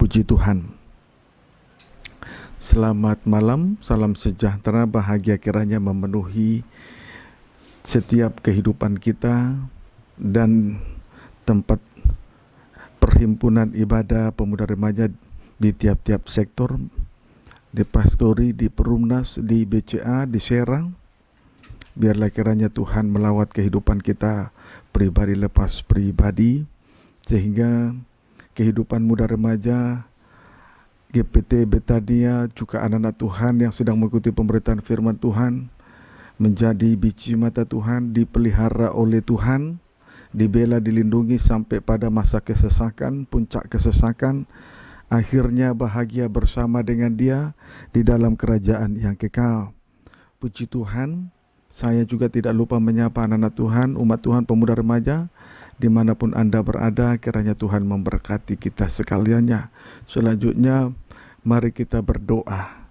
Puji Tuhan. Selamat malam, salam sejahtera, bahagia kiranya memenuhi setiap kehidupan kita dan tempat perhimpunan ibadah pemuda remaja di tiap-tiap sektor, di pastori, di Perumnas, di BCA, di Serang. Biarlah kiranya Tuhan melawat kehidupan kita pribadi lepas pribadi, sehingga kehidupan muda remaja GPT Betania, juga anak-anak Tuhan yang sedang mengikuti pemberitaan firman Tuhan, menjadi biji mata Tuhan, dipelihara oleh Tuhan, dibela, dilindungi sampai pada masa kesesakan, puncak kesesakan, akhirnya bahagia bersama dengan Dia di dalam kerajaan yang kekal. Puji Tuhan. Saya juga tidak lupa menyapa anak-anak Tuhan, umat Tuhan, pemuda remaja, dimanapun Anda berada, kiranya Tuhan memberkati kita sekaliannya. Selanjutnya, mari kita berdoa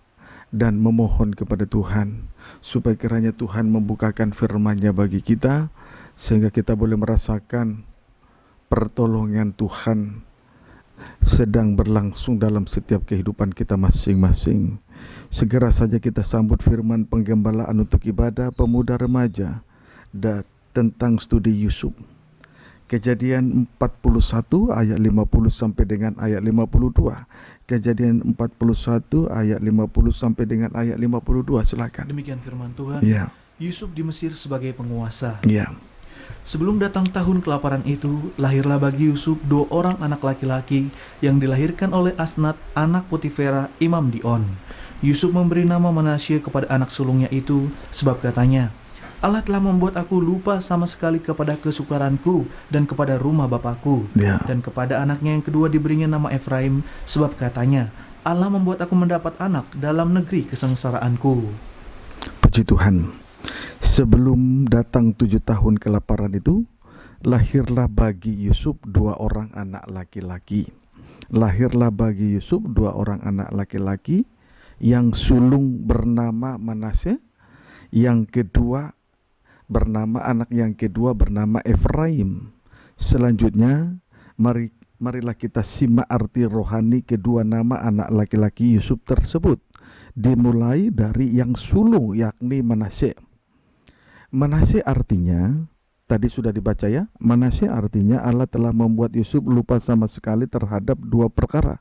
dan memohon kepada Tuhan, supaya kiranya Tuhan membukakan firman-Nya bagi kita, sehingga kita boleh merasakan pertolongan Tuhan sedang berlangsung dalam setiap kehidupan kita masing-masing. Segera saja kita sambut firman penggembalaan untuk ibadah pemuda remaja dan tentang studi Yusuf. Kejadian 41 ayat 50 sampai dengan ayat 52. Kejadian 41 ayat 50 sampai dengan ayat 52. Silakan. Demikian firman Tuhan. Ya. Yusuf di Mesir sebagai penguasa. Ya. Sebelum datang tahun kelaparan itu, lahirlah bagi Yusuf 2 orang anak laki-laki yang dilahirkan oleh Asnat, anak Potifera, imam di On. Yusuf memberi nama Manasye kepada anak sulungnya itu, sebab katanya, Allah telah membuat aku lupa sama sekali kepada kesukaranku dan kepada rumah bapakku. Ya. Dan kepada anaknya yang kedua diberinya nama Efraim, sebab katanya, Allah membuat aku mendapat anak dalam negeri kesengsaraanku. Puji Tuhan. Sebelum datang 7 tahun kelaparan itu, lahirlah bagi Yusuf 2 orang anak laki-laki. Lahirlah bagi Yusuf 2 orang anak laki-laki, yang sulung bernama Manasye, yang kedua anak yang kedua bernama Efraim. Selanjutnya, marilah kita simak arti rohani kedua nama anak laki-laki Yusuf tersebut. Dimulai dari yang sulung, yakni Manasye. Manasye artinya, tadi sudah dibaca ya, Manasye artinya Allah telah membuat Yusuf lupa sama sekali terhadap 2 perkara,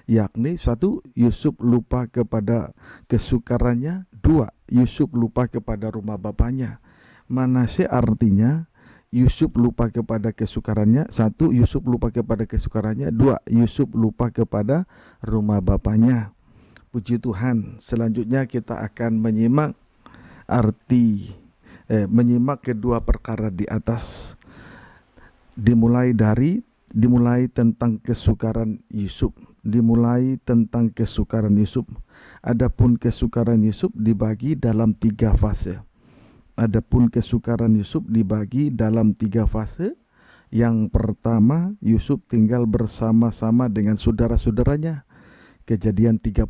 yakni 1, Yusuf lupa kepada kesukarannya, 2, Yusuf lupa kepada rumah bapaknya. Manasye artinya Yusuf lupa kepada kesukarannya, 1, Yusuf lupa kepada kesukarannya, 2, Yusuf lupa kepada rumah bapaknya. Puji Tuhan. Selanjutnya kita akan menyimak kedua perkara di atas. Dimulai tentang kesukaran Yusuf. Adapun kesukaran Yusuf dibagi dalam 3 fase. Yang pertama, Yusuf tinggal bersama-sama dengan saudara-saudaranya. Kejadian 37.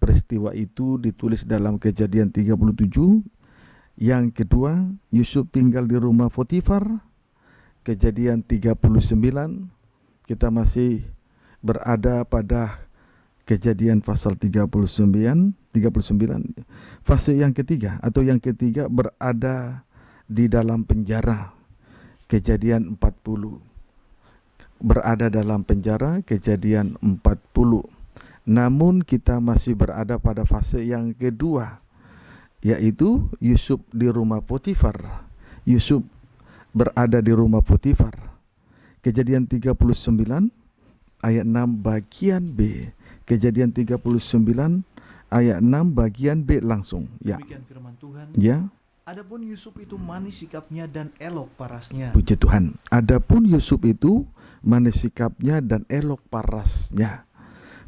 Peristiwa itu ditulis dalam Kejadian 37. Yang kedua, Yusuf tinggal di rumah Potifar. Kejadian 39. Kita masih berada pada Kejadian pasal 39. Fase yang ketiga berada di dalam penjara. Kejadian 40. Berada dalam penjara, Kejadian 40. Namun kita masih berada pada fase yang kedua, yaitu Yusuf di rumah Potifar. Yusuf berada di rumah Potifar. Kejadian 39 ayat 6 bagian B. Kejadian 39 ayat 6 bagian B langsung. Ya. Demikian firman Tuhan. Ya. Adapun Yusuf itu manis sikapnya dan elok parasnya. Puji Tuhan. Adapun Yusuf itu manis sikapnya dan elok parasnya.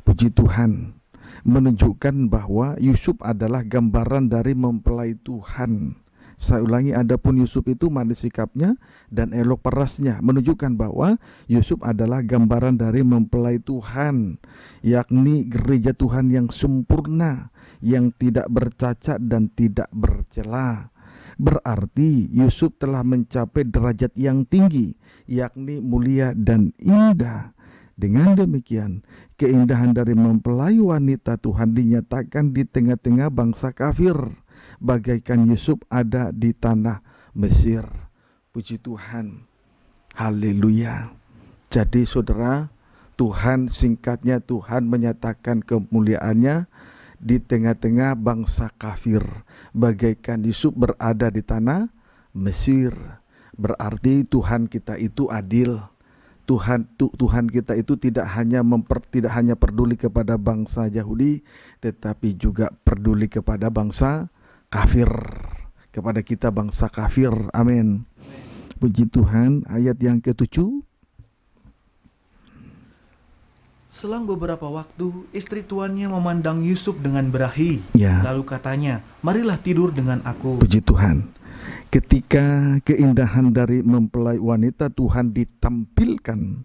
Puji Tuhan. Menunjukkan bahwa Yusuf adalah gambaran dari mempelai Tuhan. Saya ulangi, adapun Yusuf itu manis sikapnya dan elok parasnya, menunjukkan bahwa Yusuf adalah gambaran dari mempelai Tuhan, yakni gereja Tuhan yang sempurna, yang tidak bercacat dan tidak bercela. Berarti Yusuf telah mencapai derajat yang tinggi, yakni mulia dan indah Dengan demikian, keindahan dari mempelai wanita Tuhan dinyatakan di tengah-tengah bangsa kafir, bagaikan Yusuf ada di tanah Mesir. Puji Tuhan. Haleluya. Jadi saudara, Tuhan, singkatnya Tuhan menyatakan kemuliaannya di tengah-tengah bangsa kafir, bagaikan Yusuf berada di tanah Mesir. Berarti Tuhan kita itu adil. Tuhan kita itu tidak hanya peduli kepada bangsa Yahudi, tetapi juga peduli kepada bangsa kafir, kepada kita bangsa kafir. Amin. Puji Tuhan. Ayat yang ke-7. Selang beberapa waktu, istri tuannya memandang Yusuf dengan berahi. Ya. Lalu katanya, marilah tidur dengan aku. Puji Tuhan. Ketika keindahan dari mempelai wanita Tuhan ditampilkan,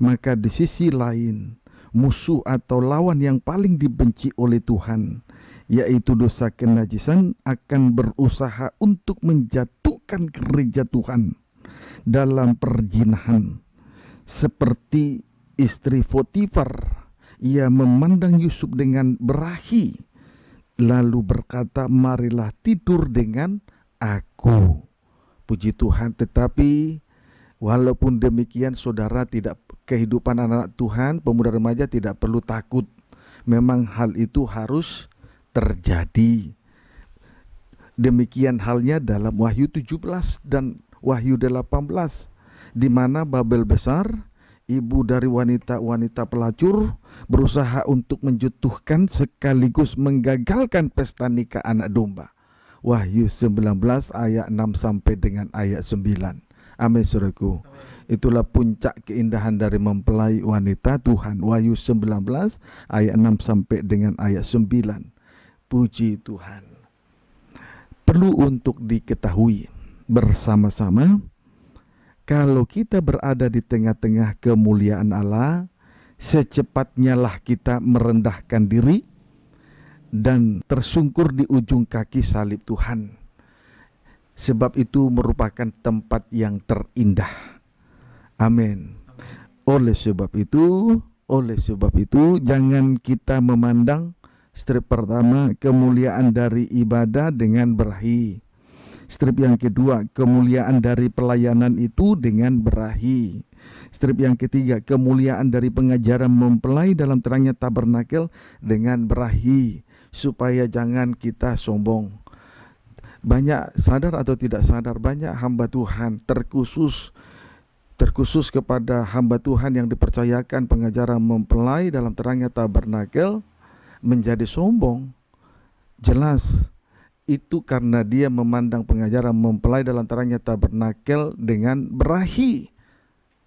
maka di sisi lain, musuh atau lawan yang paling dibenci oleh Tuhan, yaitu dosa kenajisan, akan berusaha untuk menjatuhkan gereja Tuhan dalam perzinahan. Seperti istri Potifar, ia memandang Yusuf dengan berahi, lalu berkata, marilah tidur dengan aku. Puji Tuhan. Tetapi walaupun demikian, saudara, tidak, kehidupan anak Tuhan, pemuda remaja tidak perlu takut. Memang hal itu harus terjadi. Demikian halnya dalam Wahyu 17 dan Wahyu 18, di mana Babel besar, ibu dari wanita-wanita pelacur, berusaha untuk menjatuhkan sekaligus menggagalkan pesta nikah anak domba. Wahyu 19 ayat 6 sampai dengan ayat 9. Amin, saudaraku. Itulah puncak keindahan dari mempelai wanita Tuhan. Wahyu 19 ayat 6 sampai dengan ayat 9. Puji Tuhan. Perlu untuk diketahui bersama-sama, kalau kita berada di tengah-tengah kemuliaan Allah, secepatnya lah kita merendahkan diri dan tersungkur di ujung kaki salib Tuhan. Sebab itu merupakan tempat yang terindah. Amin. Oleh sebab itu jangan kita memandang, strip pertama, kemuliaan dari ibadah dengan berahi. Strip yang kedua, kemuliaan dari pelayanan itu dengan berahi. Strip yang ketiga, kemuliaan dari pengajaran mempelai dalam terangnya tabernakel dengan berahi. Supaya jangan kita sombong. Banyak, sadar atau tidak sadar, banyak hamba Tuhan terkhusus kepada hamba Tuhan yang dipercayakan pengajaran mempelai dalam terangnya tabernakel menjadi sombong. Jelas itu karena dia memandang pengajaran mempelai dalam terangnya tabernakel dengan berahi.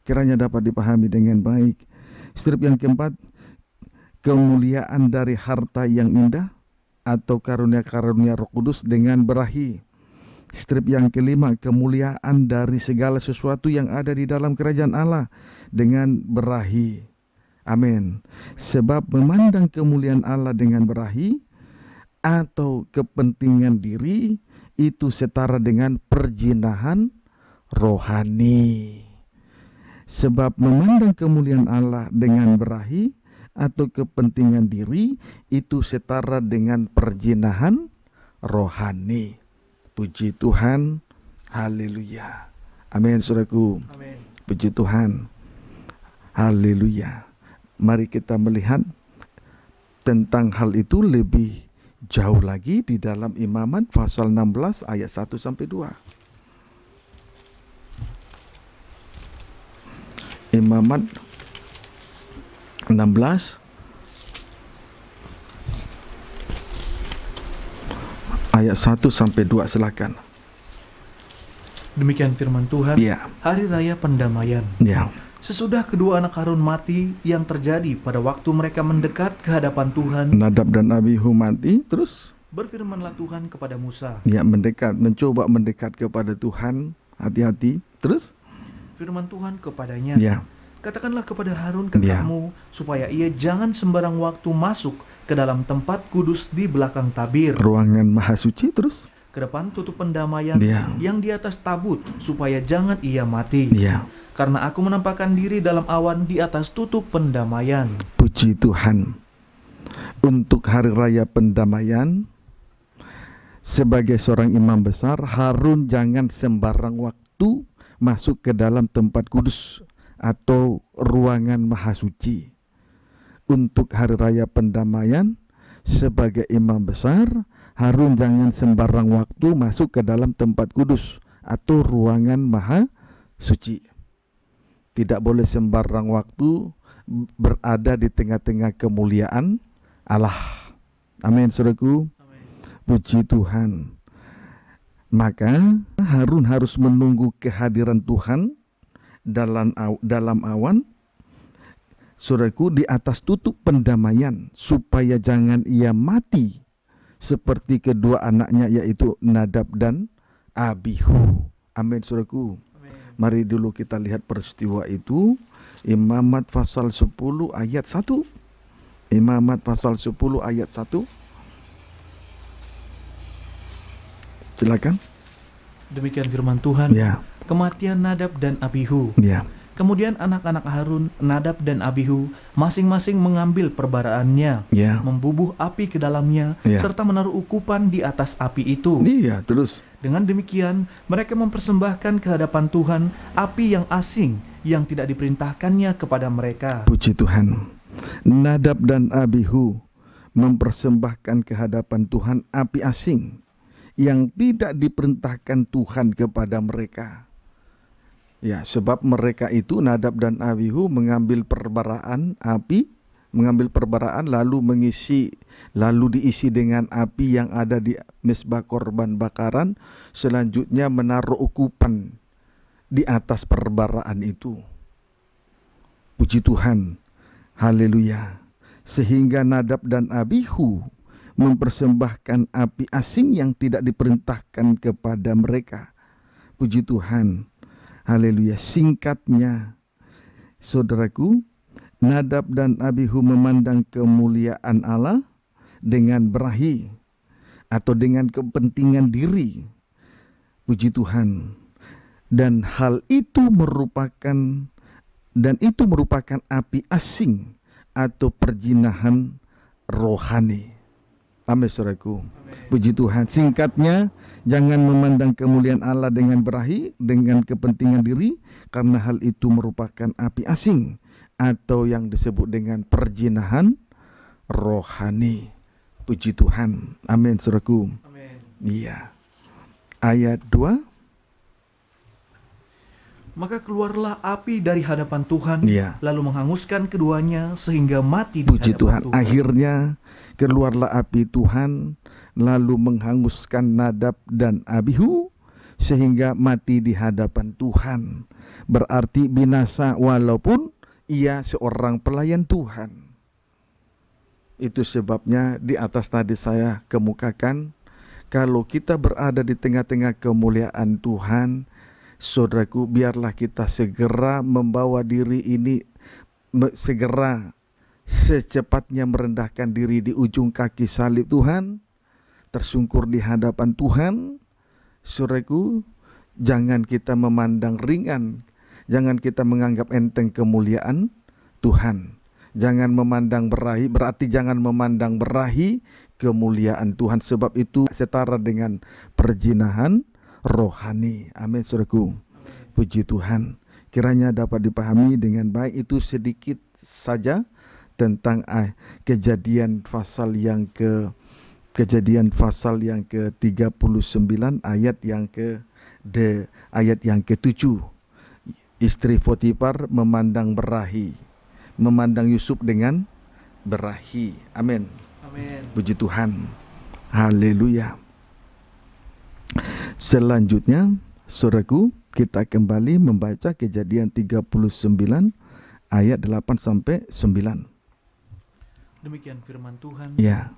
Kiranya dapat dipahami dengan baik. Strip yang keempat, kemuliaan dari harta yang indah atau karunia-karunia Roh Kudus dengan berahi. Strip yang kelima, kemuliaan dari segala sesuatu yang ada di dalam kerajaan Allah dengan berahi. Amin. Sebab memandang kemuliaan Allah dengan berahi atau kepentingan diri itu setara dengan perzinahan rohani. Sebab memandang kemuliaan Allah dengan berahi atau kepentingan diri itu setara dengan perzinahan rohani. Puji Tuhan. Haleluya. Amin, saudaraku. Amin. Puji Tuhan. Haleluya. Mari kita melihat tentang hal itu lebih jauh lagi di dalam Imamat pasal 16 ayat 1 sampai 2. Imamat 16 ayat 1 sampai 2, silakan. Demikian firman Tuhan. Ya. Hari raya pendamaian. Ya. Sesudah kedua anak Harun mati, yang terjadi pada waktu mereka mendekat ke hadapan Tuhan, Nadab dan Abihu mati, terus berfirmanlah Tuhan kepada Musa. ya mencoba mendekat kepada Tuhan, hati-hati. Terus Firman Tuhan kepadanya, ya. katakanlah kepada Harun kakakmu, supaya ia jangan sembarang waktu masuk ke dalam tempat kudus di belakang tabir, Ruangan maha suci. Terus ke depan tutup pendamaian Ya. yang di atas tabut, supaya jangan ia mati. ya. karena aku menampakkan diri dalam awan di atas tutup pendamaian. Puji Tuhan. Untuk hari raya pendamaian, sebagai seorang imam besar, Harun jangan sembarang waktu masuk ke dalam tempat kudus atau ruangan maha suci. Untuk hari raya pendamaian, sebagai imam besar, Harun jangan sembarang waktu masuk ke dalam tempat kudus atau ruangan maha suci. Tidak boleh sembarang waktu berada di tengah-tengah kemuliaan Allah. Amin, saudaraku. Puji Tuhan. Maka Harun harus menunggu kehadiran Tuhan dalam awan, saudaraku, di atas tutup pendamaian, supaya jangan ia mati seperti kedua anaknya, yaitu Nadab dan Abihu. Amin, saudaraku. Mari dulu kita lihat peristiwa itu. Imamat pasal 10 ayat 1. Imamat pasal 10 ayat 1. Silakan. Demikian firman Tuhan. Ya. Kematian Nadab dan Abihu. Ya. Kemudian anak-anak Harun, Nadab dan Abihu, masing-masing mengambil perbaraannya, Ya. membubuh api ke dalamnya, Ya. serta menaruh ukupan di atas api itu. Iya, terus. Dengan demikian, mereka mempersembahkan ke hadapan Tuhan api yang asing yang tidak diperintahkannya kepada mereka. Puji Tuhan. Nadab dan Abihu mempersembahkan ke hadapan Tuhan api asing yang tidak diperintahkan Tuhan kepada mereka. Ya, sebab mereka itu, Nadab dan Abihu, mengambil perbaraan api, lalu diisi dengan api yang ada di mezbah korban bakaran, selanjutnya menaruh ukupan di atas perbaraan itu. Puji Tuhan. Haleluya. Sehingga Nadab dan Abihu mempersembahkan api asing yang tidak diperintahkan kepada mereka. Puji Tuhan. Haleluya. Singkatnya, saudaraku, Nadab dan Abihu memandang kemuliaan Allah dengan berahi atau dengan kepentingan diri. Puji Tuhan. Dan hal itu merupakan api asing atau perjinahan rohani. Amin, saudaraku. Puji Tuhan. Singkatnya, jangan memandang kemuliaan Allah dengan berahi, dengan kepentingan diri, karena hal itu merupakan api asing atau yang disebut dengan perjinahan rohani. Puji Tuhan. Amin, saudaraku. Amin. Iya. Ayat 2. Maka keluarlah api dari hadapan Tuhan, Iya. lalu menghanguskan keduanya sehingga mati di Puji hadapan Tuhan. Akhirnya keluarlah api Tuhan, lalu menghanguskan Nadab dan Abihu sehingga mati di hadapan Tuhan. Berarti binasa walaupun ia seorang pelayan Tuhan. Itu sebabnya di atas tadi saya kemukakan, kalau kita berada di tengah-tengah kemuliaan Tuhan, saudaraku, biarlah kita segera membawa diri ini, segera secepatnya merendahkan diri di ujung kaki salib Tuhan, tersungkur di hadapan Tuhan. Saudaraku, jangan kita memandang ringan, jangan kita menganggap enteng kemuliaan Tuhan. Jangan memandang berahi, berarti jangan memandang berahi kemuliaan Tuhan, sebab itu setara dengan perjinahan rohani. Amin, saudaraku. Puji Tuhan. Kiranya dapat dipahami dengan baik. Itu sedikit saja tentang kejadian pasal yang ke-39 ayat yang ke-7. Istri Potifar memandang berahi, memandang Yusuf dengan berahi. Amin. Amin. Puji Tuhan. Haleluya. Selanjutnya, saudaraku, kita kembali membaca Kejadian 39 ayat 8 sampai 9. Demikian firman Tuhan. Ya.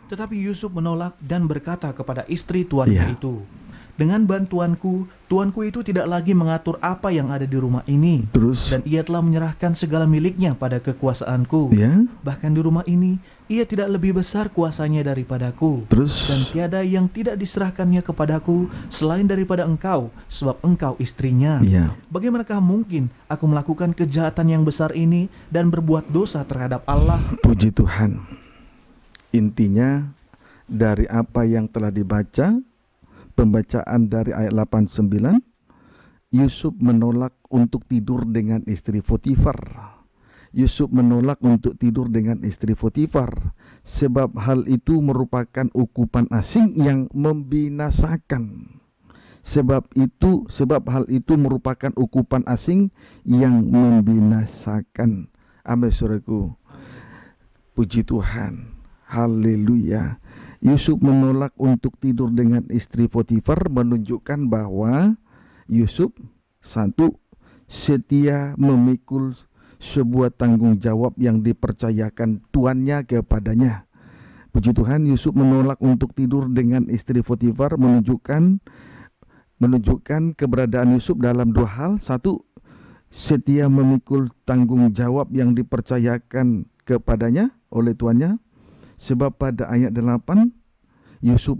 Tetapi Yusuf menolak dan berkata kepada istri tuannya Ya. itu, Dengan bantuanku, tuanku itu tidak lagi mengatur apa yang ada di rumah ini. Terus, Dan ia telah menyerahkan segala miliknya pada kekuasaanku. ya, Bahkan di rumah ini, ia tidak lebih besar kuasanya daripadaku. terus, Dan tiada yang tidak diserahkannya kepadaku selain daripada engkau, sebab engkau istrinya. ya. Bagaimanakah mungkin aku melakukan kejahatan yang besar ini dan berbuat dosa terhadap Allah? Puji Tuhan. Intinya dari apa yang telah dibaca, pembacaan dari ayat 89, Yusuf menolak untuk tidur dengan istri Potifar. Yusuf menolak untuk tidur dengan istri Potifar sebab hal itu merupakan ukupan asing yang membinasakan. Sebab hal itu merupakan ukupan asing yang membinasakan. Amin, saudaraku. Puji Tuhan. Haleluya. Yusuf menolak untuk tidur dengan istri Potifar menunjukkan bahwa Yusuf satu, setia memikul sebuah tanggung jawab yang dipercayakan tuannya kepadanya. Puji Tuhan, Yusuf menolak untuk tidur dengan istri Potifar menunjukkan keberadaan Yusuf dalam dua hal. Satu, setia memikul tanggung jawab yang dipercayakan kepadanya oleh tuannya. Sebab pada ayat 8 Yusuf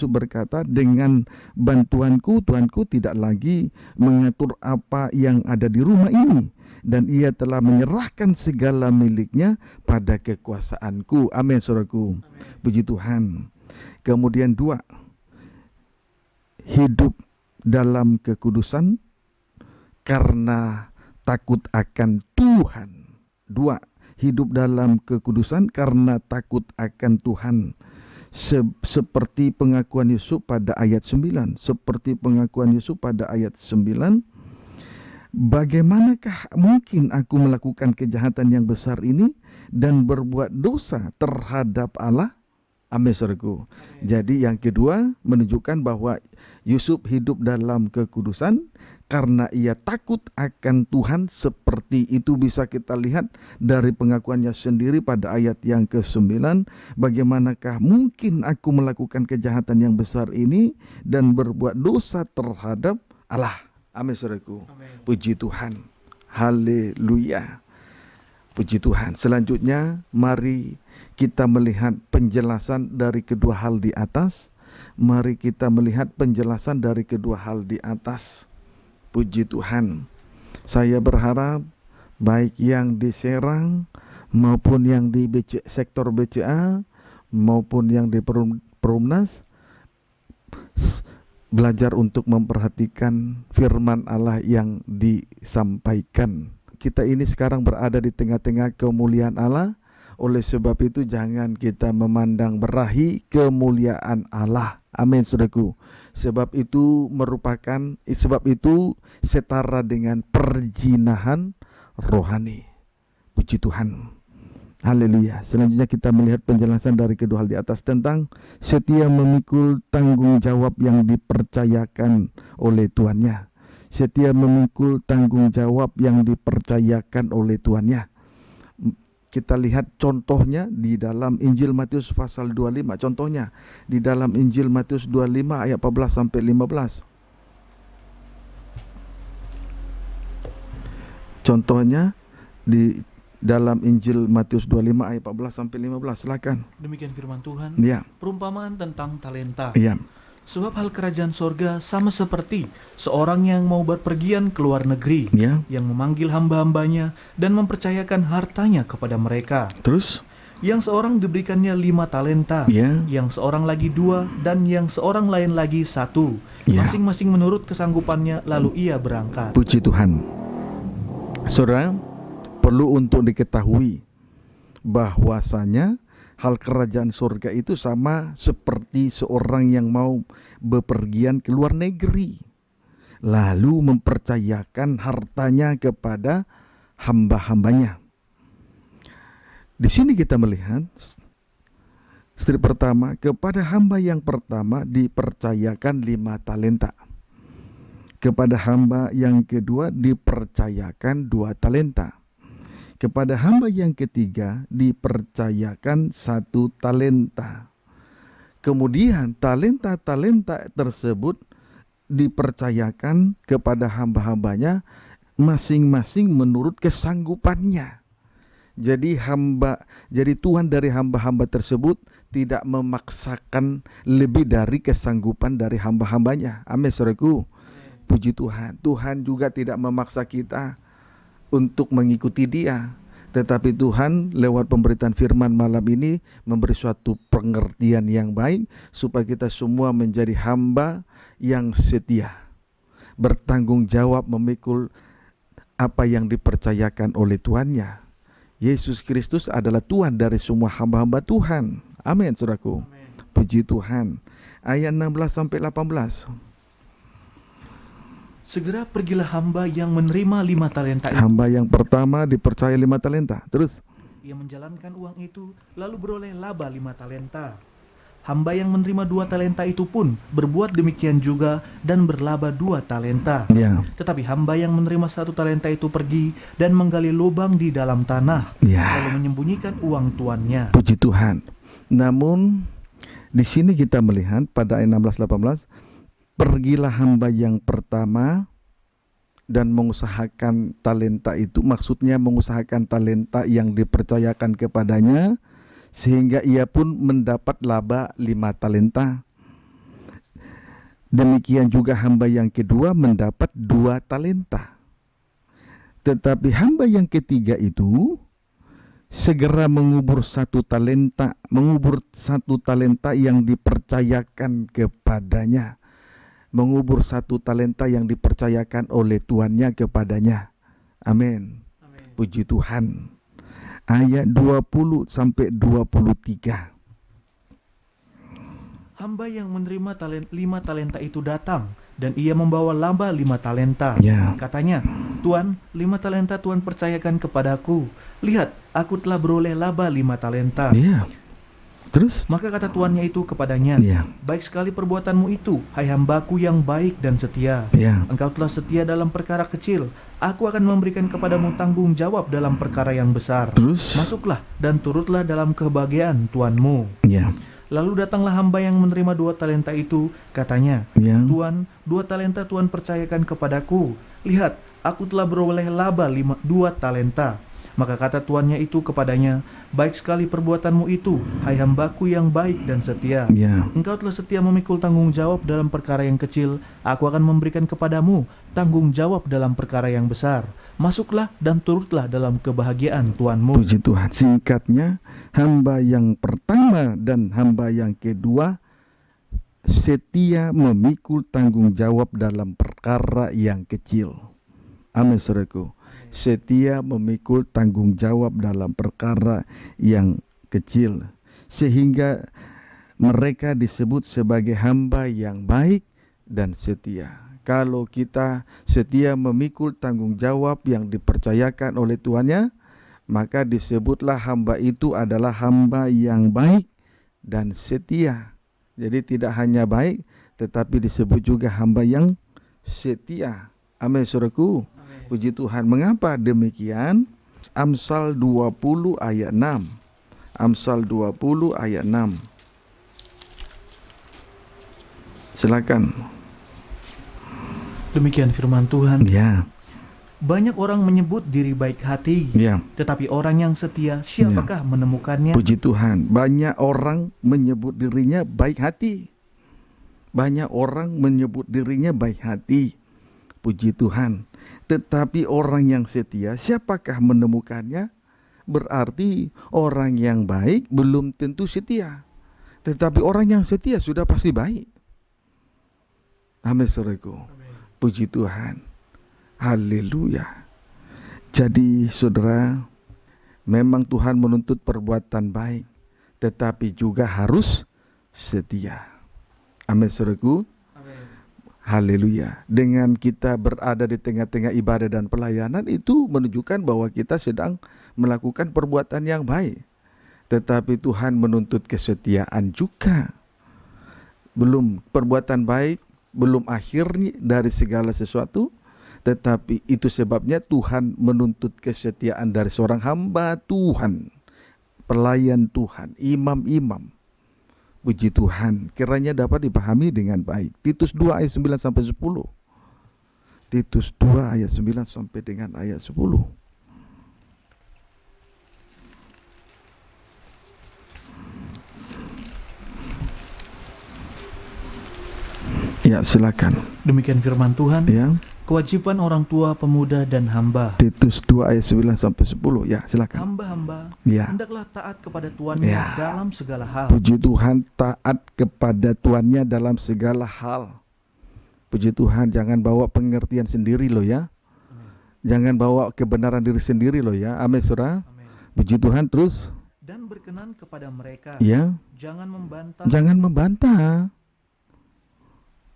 berkata, dengan bantuanku tuanku tidak lagi mengatur apa yang ada di rumah ini, dan ia telah menyerahkan segala miliknya pada kekuasaanku. Amin, saudaraku. Puji Tuhan. Kemudian dua, hidup dalam kekudusan karena takut akan Tuhan. Dua, hidup dalam kekudusan karena takut akan Tuhan. Seperti pengakuan Yusuf pada ayat 9. Bagaimanakah mungkin aku melakukan kejahatan yang besar ini dan berbuat dosa terhadap Allah? Amin, saudaraku. Jadi yang kedua menunjukkan bahwa Yusuf hidup dalam kekudusan karena ia takut akan Tuhan. Seperti itu bisa kita lihat dari pengakuannya sendiri pada ayat yang ke-9. Bagaimanakah mungkin aku melakukan kejahatan yang besar ini dan berbuat dosa terhadap Allah? Amin, saudaraku. Puji Tuhan. Haleluya. Puji Tuhan. Selanjutnya mari kita melihat penjelasan dari kedua hal di atas. Mari kita melihat penjelasan dari kedua hal di atas. Puji Tuhan. Saya berharap baik yang di Serang maupun yang di sektor BCA maupun yang di Perumnas belajar untuk memperhatikan firman Allah yang disampaikan. Kita ini sekarang berada di tengah-tengah kemuliaan Allah. Oleh sebab itu jangan kita memandang berahi kemuliaan Allah. Amin, saudaraku. Sebab itu setara dengan perjinahan rohani. Puji Tuhan. Haleluya. Selanjutnya kita melihat penjelasan dari kedua hal di atas tentang setia memikul tanggung jawab yang dipercayakan oleh tuannya. Setia memikul tanggung jawab yang dipercayakan oleh tuannya. Kita lihat contohnya di dalam Injil Matius pasal 25. Contohnya di dalam Injil Matius 25 ayat 14 sampai 15. Contohnya di dalam Injil Matius 25 ayat 14 sampai 15. Silakan. Demikian firman Tuhan. Ya. Perumpamaan tentang talenta. Iya. Sebab hal kerajaan sorga sama seperti seorang yang mau berpergian ke luar negeri, Ya. yang memanggil hamba-hambanya dan mempercayakan hartanya kepada mereka. Terus? Yang seorang diberikannya 5 talenta, Ya. yang seorang lagi 2, dan yang seorang lain lagi 1, Ya. masing-masing menurut kesanggupannya, lalu ia berangkat. Puji Tuhan. Saudara, perlu untuk diketahui bahwasanya hal kerajaan surga itu sama seperti seorang yang mau bepergian ke luar negeri, lalu mempercayakan hartanya kepada hamba-hambanya. Di sini kita melihat strip pertama, kepada hamba yang pertama dipercayakan 5 talenta. Kepada hamba yang kedua dipercayakan 2 talenta. Kepada hamba yang ketiga dipercayakan 1 talenta. Kemudian talenta-talenta tersebut dipercayakan kepada hamba-hambanya masing-masing menurut kesanggupannya. Jadi Tuhan dari hamba-hamba tersebut tidak memaksakan lebih dari kesanggupan dari hamba-hambanya. Amin, saudaraku. Puji Tuhan. Tuhan juga tidak memaksa kita untuk mengikuti Dia. Tetapi Tuhan lewat pemberitaan firman malam ini memberi suatu pengertian yang baik supaya kita semua menjadi hamba yang setia, bertanggung jawab memikul apa yang dipercayakan oleh Tuannya. Yesus Kristus adalah Tuhan dari semua hamba-hamba Tuhan. Amin, saudaraku. Puji Tuhan. Ayat 16 sampai 18. Segera pergilah hamba yang menerima 5 talenta itu. Hamba yang pertama dipercaya 5 talenta. Terus Ia menjalankan uang itu, lalu beroleh laba 5 talenta. Hamba yang menerima 2 talenta itu pun berbuat demikian juga dan berlaba 2 talenta. ya, Tetapi hamba yang menerima 1 talenta itu pergi dan menggali lubang di dalam tanah, lalu ya, menyembunyikan uang tuannya. puji Tuhan. Namun di sini kita melihat pada ayat 16-18, pergilah hamba yang pertama dan mengusahakan talenta itu, maksudnya mengusahakan talenta yang dipercayakan kepadanya, sehingga ia pun mendapat laba 5 talenta. Demikian juga hamba yang kedua mendapat 2 talenta. Tetapi hamba yang ketiga itu segera mengubur 1 talenta yang dipercayakan kepadanya. Mengubur 1 talenta yang dipercayakan oleh tuannya kepadanya. Amin. Puji Tuhan. Ayat 20 sampai 23. Hamba yang menerima 5 talenta itu datang, dan ia membawa laba 5 talenta. Ya. Katanya, Tuan, 5 talenta Tuan percayakan kepadaku. Lihat, aku telah beroleh laba 5 talenta. Ya. Terus? Maka kata tuannya itu kepadanya, Ya. baik sekali perbuatanmu itu, hai hambaku yang baik dan setia. Ya. Engkau telah setia dalam perkara kecil, aku akan memberikan kepadamu tanggung jawab dalam perkara yang besar. Terus? Masuklah dan turutlah dalam kebahagiaan tuanmu. Ya. Lalu datanglah hamba yang menerima 2 talenta itu, katanya, Ya. Tuan, 2 talenta Tuan percayakan kepadaku. Lihat, aku telah beroleh laba 2 talenta. Maka kata tuannya itu kepadanya, baik sekali perbuatanmu itu, hai hambaku yang baik dan setia. Ya. Engkau telah setia memikul tanggung jawab dalam perkara yang kecil, aku akan memberikan kepadamu tanggung jawab dalam perkara yang besar. Masuklah dan turutlah dalam kebahagiaan tuanmu. Puji Tuhan. Singkatnya, hamba yang pertama dan hamba yang kedua setia memikul tanggung jawab dalam perkara yang kecil. Amin, saudaraku. Setia memikul tanggung jawab dalam perkara yang kecil, sehingga mereka disebut sebagai hamba yang baik dan setia. Kalau kita setia memikul tanggung jawab yang dipercayakan oleh tuannya, maka disebutlah hamba itu adalah hamba yang baik dan setia. Jadi tidak hanya baik, tetapi disebut juga hamba yang setia. Amin, saudaraku. Puji Tuhan. Mengapa demikian? Amsal 20 ayat 6. Amsal 20 ayat 6. Silakan. Demikian firman Tuhan. Ya. Banyak orang menyebut diri baik hati, Ya. tetapi orang yang setia, siapakah menemukannya? Puji Tuhan. Banyak orang menyebut dirinya baik hati. Banyak orang menyebut dirinya baik hati. Puji Tuhan. Tetapi orang yang setia, siapakah menemukannya? Berarti orang yang baik belum tentu setia. Tetapi orang yang setia sudah pasti baik. Amin, saudaraku. Puji Tuhan. Haleluya. Jadi saudara, memang Tuhan menuntut perbuatan baik, tetapi juga harus setia. Amin, saudaraku. Haleluya. Dengan kita berada di tengah-tengah ibadah dan pelayanan, itu menunjukkan bahwa kita sedang melakukan perbuatan yang baik. Tetapi Tuhan menuntut kesetiaan juga. Belum perbuatan baik, belum akhirnya dari segala sesuatu. Tetapi itu sebabnya Tuhan menuntut kesetiaan dari seorang hamba Tuhan, pelayan Tuhan, imam-imam. Puji Tuhan, kiranya dapat dipahami dengan baik. Titus 2 ayat 9 sampai 10. Titus 2 ayat 9 sampai dengan ayat 10. Ya, silakan. Demikian firman Tuhan. Ya. Kewajiban orang tua, pemuda, dan hamba. Titus 2 ayat 9 sampai 10. Ya, silakan. Hamba-hamba Ya. hendaklah taat kepada tuannya Ya. dalam segala hal. Puji Tuhan, taat kepada tuannya dalam segala hal. Puji Tuhan, jangan bawa pengertian sendiri loh ya. Jangan bawa kebenaran diri sendiri loh ya. Amin, saudara. Amin. Puji Tuhan, terus Dan berkenan kepada mereka. ya, Jangan membantah. jangan membantah.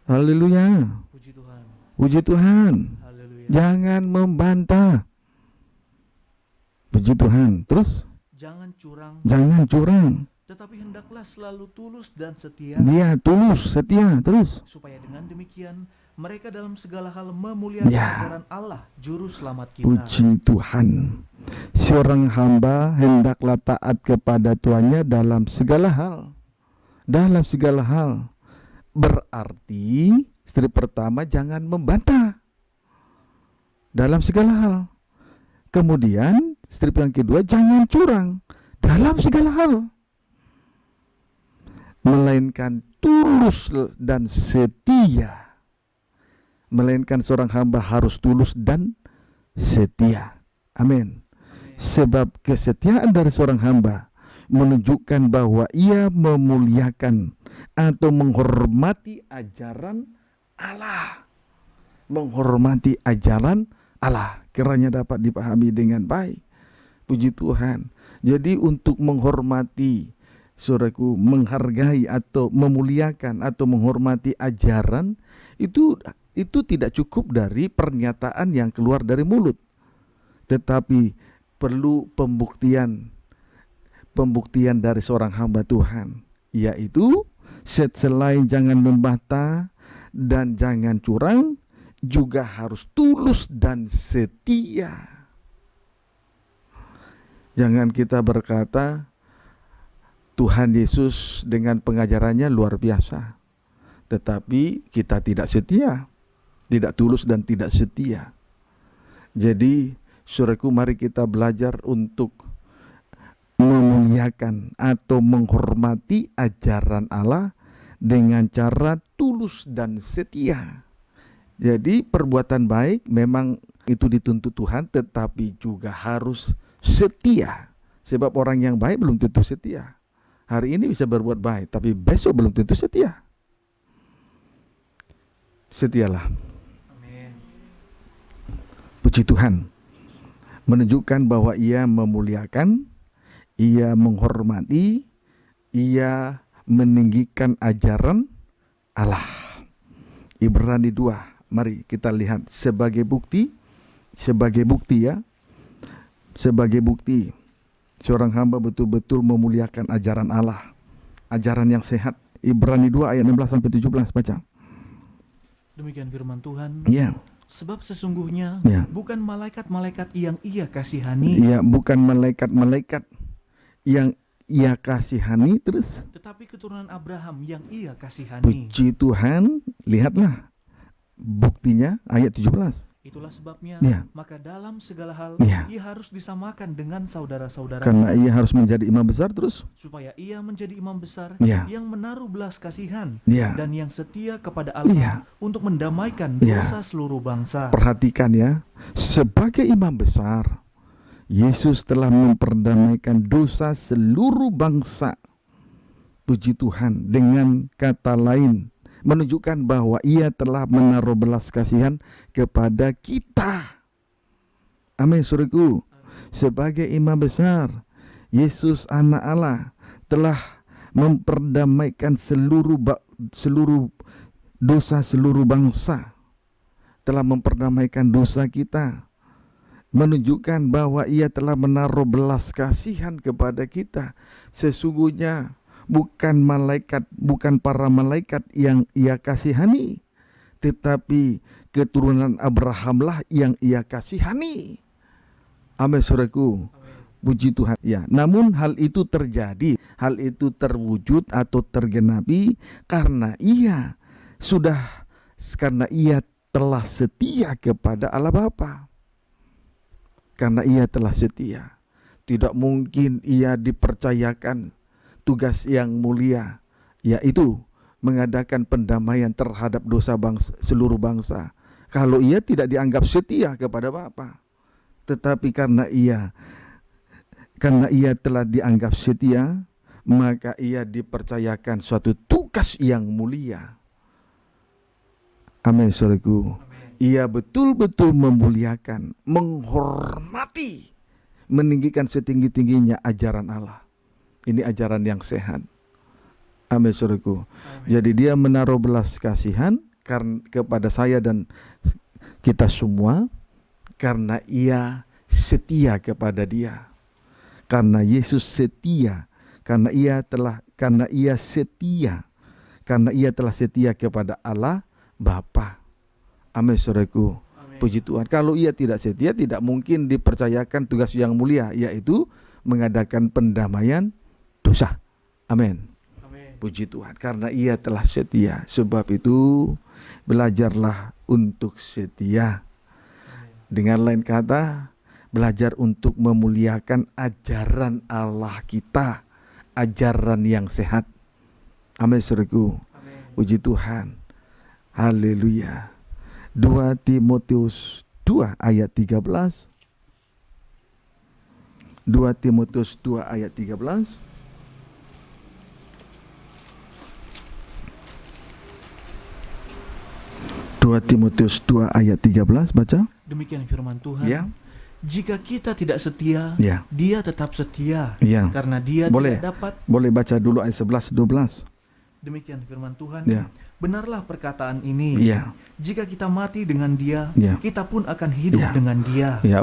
Haleluya. Puji Tuhan. Puji Tuhan. Haleluya. Jangan membantah. Puji Tuhan. Terus Jangan curang, jangan curang. tetapi hendaklah selalu tulus dan setia, Dia tulus, setia. Terus supaya dengan demikian mereka dalam segala hal memuliakan Ya. ajaran Allah, juru selamat kita. puji Tuhan. Seorang hamba hendaklah taat kepada tuannya dalam segala hal. Dalam segala hal. Berarti strip pertama jangan membantah. Dalam segala hal. Kemudian strip yang kedua jangan curang. Dalam segala hal. Melainkan tulus dan setia. Melainkan seorang hamba harus tulus dan setia. Amin. Sebab kesetiaan dari seorang hamba menunjukkan bahwa ia memuliakan atau menghormati ajaran Allah. Menghormati ajaran Allah. Kiranya dapat dipahami dengan baik. Puji Tuhan. Jadi untuk menghormati, saudaraku, menghargai atau memuliakan atau menghormati ajaran itu tidak cukup dari pernyataan yang keluar dari mulut, tetapi perlu pembuktian dari seorang hamba Tuhan, yaitu selain jangan membantah dan jangan curang, juga harus tulus dan setia. Jangan kita berkata Tuhan Yesus dengan pengajarannya luar biasa, tetapi kita tidak setia, tidak tulus dan tidak setia. Jadi, saudaraku, mari kita belajar untuk memuliakan atau menghormati ajaran Allah dengan cara tulus dan setia. Jadi perbuatan baik memang itu dituntut Tuhan, tetapi juga harus setia. Sebab orang yang baik belum tentu setia. Hari ini bisa berbuat baik, tapi besok belum tentu setia. Setialah. Amin. Puji Tuhan. Menunjukkan bahwa ia memuliakan, ia menghormati, ia meninggikan ajaran Allah. Ibrani 2. Mari kita lihat sebagai bukti ya. Sebagai bukti seorang hamba betul-betul memuliakan ajaran Allah. Ajaran yang sehat. Ibrani 2 ayat 16 sampai 17 baca. Demikian firman Tuhan. Ya. Sebab sesungguhnya Ya. bukan malaikat-malaikat yang ia kasihani, Ya, bukan malaikat-malaikat yang ia kasihani, terus tetapi keturunan Abraham yang ia kasihani. puji Tuhan, lihatlah buktinya ayat 17. Itulah sebabnya, Ya. maka dalam segala hal Ya. ia harus disamakan dengan saudara-saudara, Karena ia harus menjadi imam besar, terus supaya ia menjadi imam besar Ya. yang menaruh belas kasihan Ya. dan yang setia kepada Allah Ya. untuk mendamaikan Ya. dosa seluruh bangsa. Perhatikan ya, sebagai imam besar, Yesus telah memperdamaikan dosa seluruh bangsa. Puji Tuhan. Dengan kata lain, menunjukkan bahwa ia telah menaruh belas kasihan kepada kita. Amin, saudaraku. Sebagai imam besar, Yesus anak Allah telah memperdamaikan seluruh dosa seluruh bangsa. Telah memperdamaikan dosa kita. Menunjukkan bahwa ia telah menaruh belas kasihan kepada kita. Sesungguhnya bukan para malaikat yang ia kasihani, tetapi keturunan Abrahamlah yang ia kasihani. Amin, saudaraku. Puji Tuhan. Ya, namun hal itu terjadi, hal itu terwujud atau tergenapi karena ia telah setia kepada Allah Bapa. Karena ia telah setia. Tidak mungkin ia dipercayakan tugas yang mulia, yaitu mengadakan pendamaian terhadap dosa seluruh bangsa, kalau ia tidak dianggap setia kepada Bapa. Tetapi karena ia telah dianggap setia, maka ia dipercayakan suatu tugas yang mulia. Amin, saudaraku. Ia betul-betul memuliakan, menghormati, meninggikan setinggi-tingginya ajaran Allah. Ini ajaran yang sehat. Amin, saudaraku. Jadi dia menaruh belas kasihan kepada saya dan kita semua karena ia setia kepada dia. Karena Yesus setia, karena ia telah setia kepada Allah Bapa. Amin, saudaraku. Puji Tuhan. Kalau ia tidak setia, tidak mungkin dipercayakan tugas yang mulia, yaitu mengadakan pendamaian dosa. Amin. Puji Tuhan. Karena ia telah setia. Sebab itu belajarlah untuk setia. Dengan lain kata, belajar untuk memuliakan ajaran Allah kita, ajaran yang sehat. Amin, saudaraku. Puji Tuhan. Haleluya. 2 Timotius 2 ayat 13. 2 Timotius 2 ayat 13. Timotius 2 ayat 13, baca. Demikian firman Tuhan. Ya. Jika kita tidak setia, Ya. dia tetap setia. Ya. Karena dia Boleh. tidak dapat. Boleh baca dulu ayat 11 12. Demikian firman Tuhan. Ya. Benarlah perkataan ini. Ya. Jika kita mati dengan dia, Ya. kita pun akan hidup Ya. dengan dia. Ya,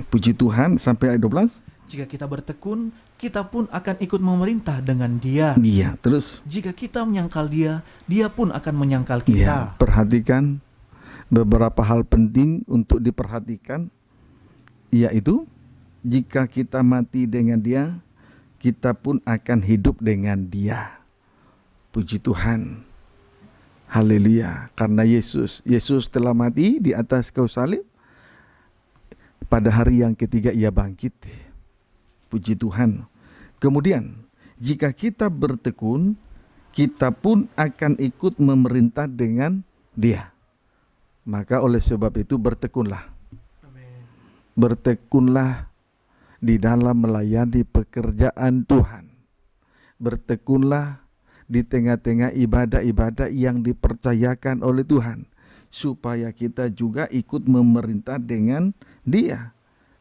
puji Tuhan sampai ayat 12. Jika kita bertekun, kita pun akan ikut memerintah dengan dia. Iya, terus. Jika kita menyangkal dia, dia pun akan menyangkal Ya, kita. perhatikan beberapa hal penting untuk diperhatikan, yaitu jika kita mati dengan dia, kita pun akan hidup dengan dia. Puji Tuhan. Haleluya. Karena Yesus telah mati di atas kayu salib. Pada hari yang ketiga ia bangkit. Puji Tuhan. Kemudian, jika kita bertekun, kita pun akan ikut memerintah dengan dia. Maka oleh sebab itu bertekunlah. Bertekunlah di dalam melayani pekerjaan Tuhan. Bertekunlah di tengah-tengah ibadah-ibadah yang dipercayakan oleh Tuhan, supaya kita juga ikut memerintah dengan dia.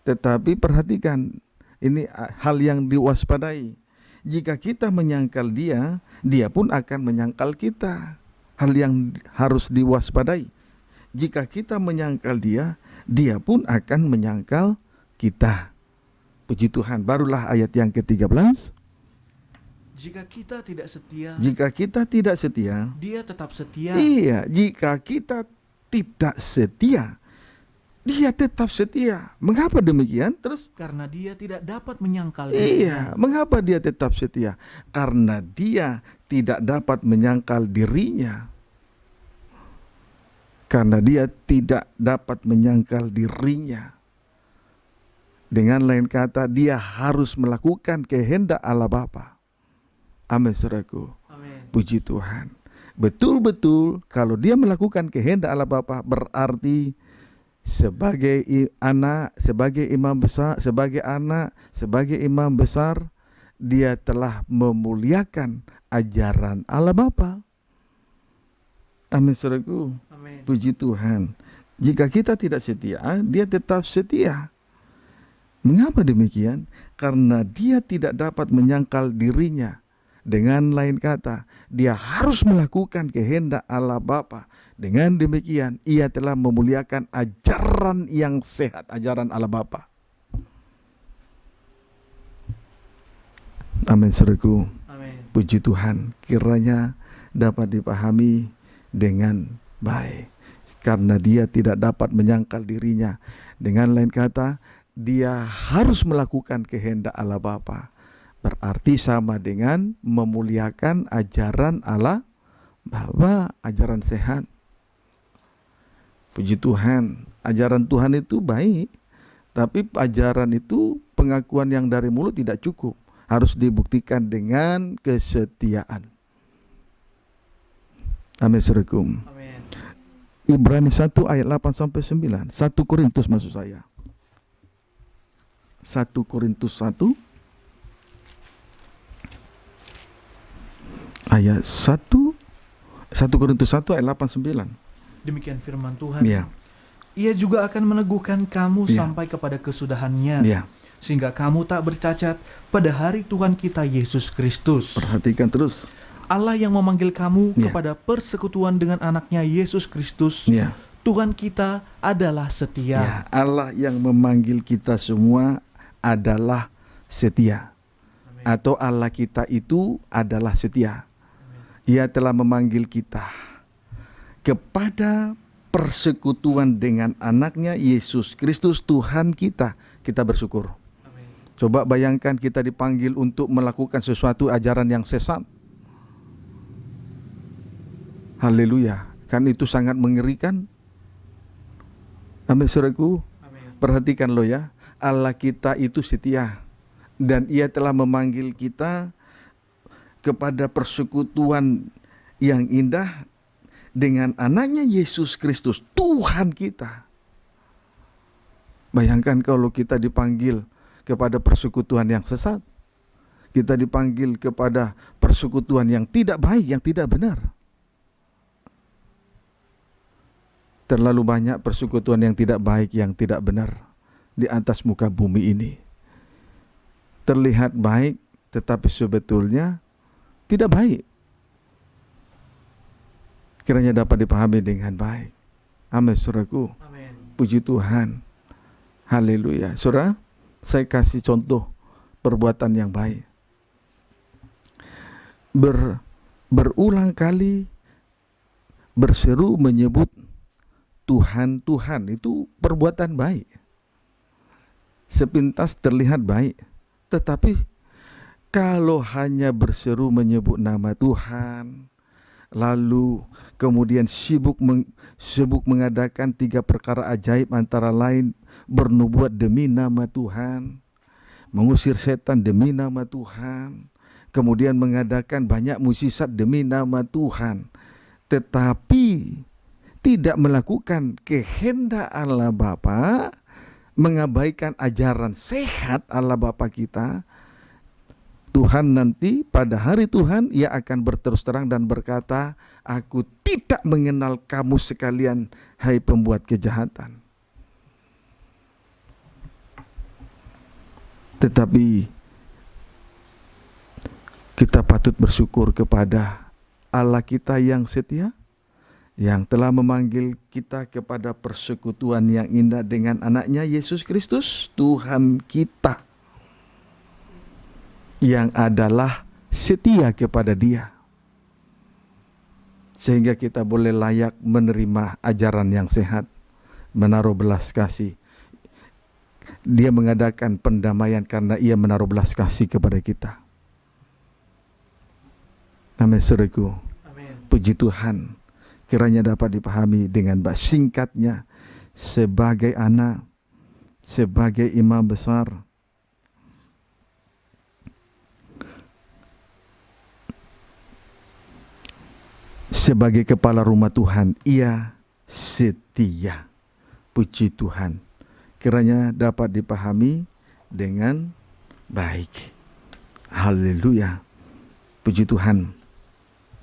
Tetapi perhatikan, ini hal yang diwaspadai. Jika kita menyangkal dia, dia pun akan menyangkal kita. Hal yang harus diwaspadai. Jika kita menyangkal dia, dia pun akan menyangkal kita. Puji Tuhan. Barulah ayat yang ke-13. Jika kita tidak setia, dia tetap setia. Iya, jika kita tidak setia, dia tetap setia. Mengapa demikian? Terus? Karena dia tidak dapat menyangkal Iya, dirinya. mengapa dia tetap setia? Karena dia tidak dapat menyangkal dirinya. Karena dia tidak dapat menyangkal dirinya. Dengan lain kata, dia harus melakukan kehendak Allah Bapa. Amin, saudaraku. Amin. Puji Tuhan. Betul-betul kalau dia melakukan kehendak Allah Bapa, berarti sebagai anak, sebagai imam besar, sebagai anak, sebagai imam besar, dia telah memuliakan ajaran Allah Bapa. Amin, saudaraku. Amin. Puji Tuhan. Jika kita tidak setia, dia tetap setia. Mengapa demikian? Karena dia tidak dapat menyangkal dirinya. Dengan lain kata, dia harus melakukan kehendak Allah Bapa. Dengan demikian, ia telah memuliakan ajaran yang sehat, ajaran Allah Bapa. Amin, saudaraku. Amin. Puji Tuhan, kiranya dapat dipahami dengan baik. Karena dia tidak dapat menyangkal dirinya. Dengan lain kata, dia harus melakukan kehendak Allah Bapa. Berarti sama dengan memuliakan ajaran Allah Bapa, ajaran sehat. Puji Tuhan, ajaran Tuhan itu baik, tapi ajaran itu pengakuan yang dari mulut tidak cukup, harus dibuktikan dengan kesetiaan. Amin. Assalamualaikum. Amin. Ibrani 1 ayat 8 sampai 9. 1 Korintus maksud saya. 1 Korintus 1 ayat 1 Korintus 1 ayat 8 9. Demikian firman Tuhan. Ya. Ia juga akan meneguhkan kamu Ya. sampai kepada kesudahannya, Ya. sehingga kamu tak bercacat pada hari Tuhan kita Yesus Kristus. Perhatikan terus. Allah yang memanggil kamu Ya. kepada persekutuan dengan anaknya Yesus Kristus, Ya. Tuhan kita adalah setia. Ya, Allah yang memanggil kita semua adalah setia. Amin. Atau Allah kita itu adalah setia. Ia telah memanggil kita kepada persekutuan dengan anaknya Yesus Kristus Tuhan kita. Kita bersyukur. Amin. Coba bayangkan kita dipanggil untuk melakukan sesuatu ajaran yang sesat. Haleluya. Kan itu sangat mengerikan. Amin, saudaraku. Amin. Perhatikan lo ya. Allah kita itu setia. Dan ia telah memanggil kita kepada persekutuan yang indah dengan anaknya Yesus Kristus, Tuhan kita. Bayangkan kalau kita dipanggil kepada persekutuan yang sesat. Kita dipanggil kepada persekutuan yang tidak baik, yang tidak benar. Terlalu banyak persekutuan yang tidak baik, yang tidak benar di atas muka bumi ini. Terlihat baik, tetapi sebetulnya tidak baik. Kiranya dapat dipahami dengan baik. Amin, saudaraku. Amin. Puji Tuhan. Haleluya. Saudara, saya kasih contoh perbuatan yang baik. Berulang kali berseru menyebut Tuhan, Tuhan, itu perbuatan baik. Sepintas terlihat baik, tetapi kalau hanya berseru menyebut nama Tuhan, lalu kemudian sibuk mengadakan 3 perkara ajaib, antara lain bernubuat demi nama Tuhan, mengusir setan demi nama Tuhan, kemudian mengadakan banyak mukjizat demi nama Tuhan, tetapi tidak melakukan kehendak Allah Bapa, mengabaikan ajaran sehat Allah Bapa kita, Tuhan nanti pada hari Tuhan ia akan berterus terang dan berkata, aku tidak mengenal kamu sekalian, hai pembuat kejahatan. Tetapi kita patut bersyukur kepada Allah kita yang setia, yang telah memanggil kita kepada persekutuan yang indah dengan anaknya Yesus Kristus, Tuhan kita, yang adalah setia kepada Dia, sehingga kita boleh layak menerima ajaran yang sehat, menaruh belas kasih. Dia mengadakan pendamaian karena Ia menaruh belas kasih kepada kita. Amin, saudaraku. Amin. Puji Tuhan. Kiranya dapat dipahami dengan baik. Singkatnya, sebagai anak, sebagai imam besar, sebagai kepala rumah Tuhan, ia setia. Puji Tuhan. Kiranya dapat dipahami dengan baik. Haleluya. Puji Tuhan.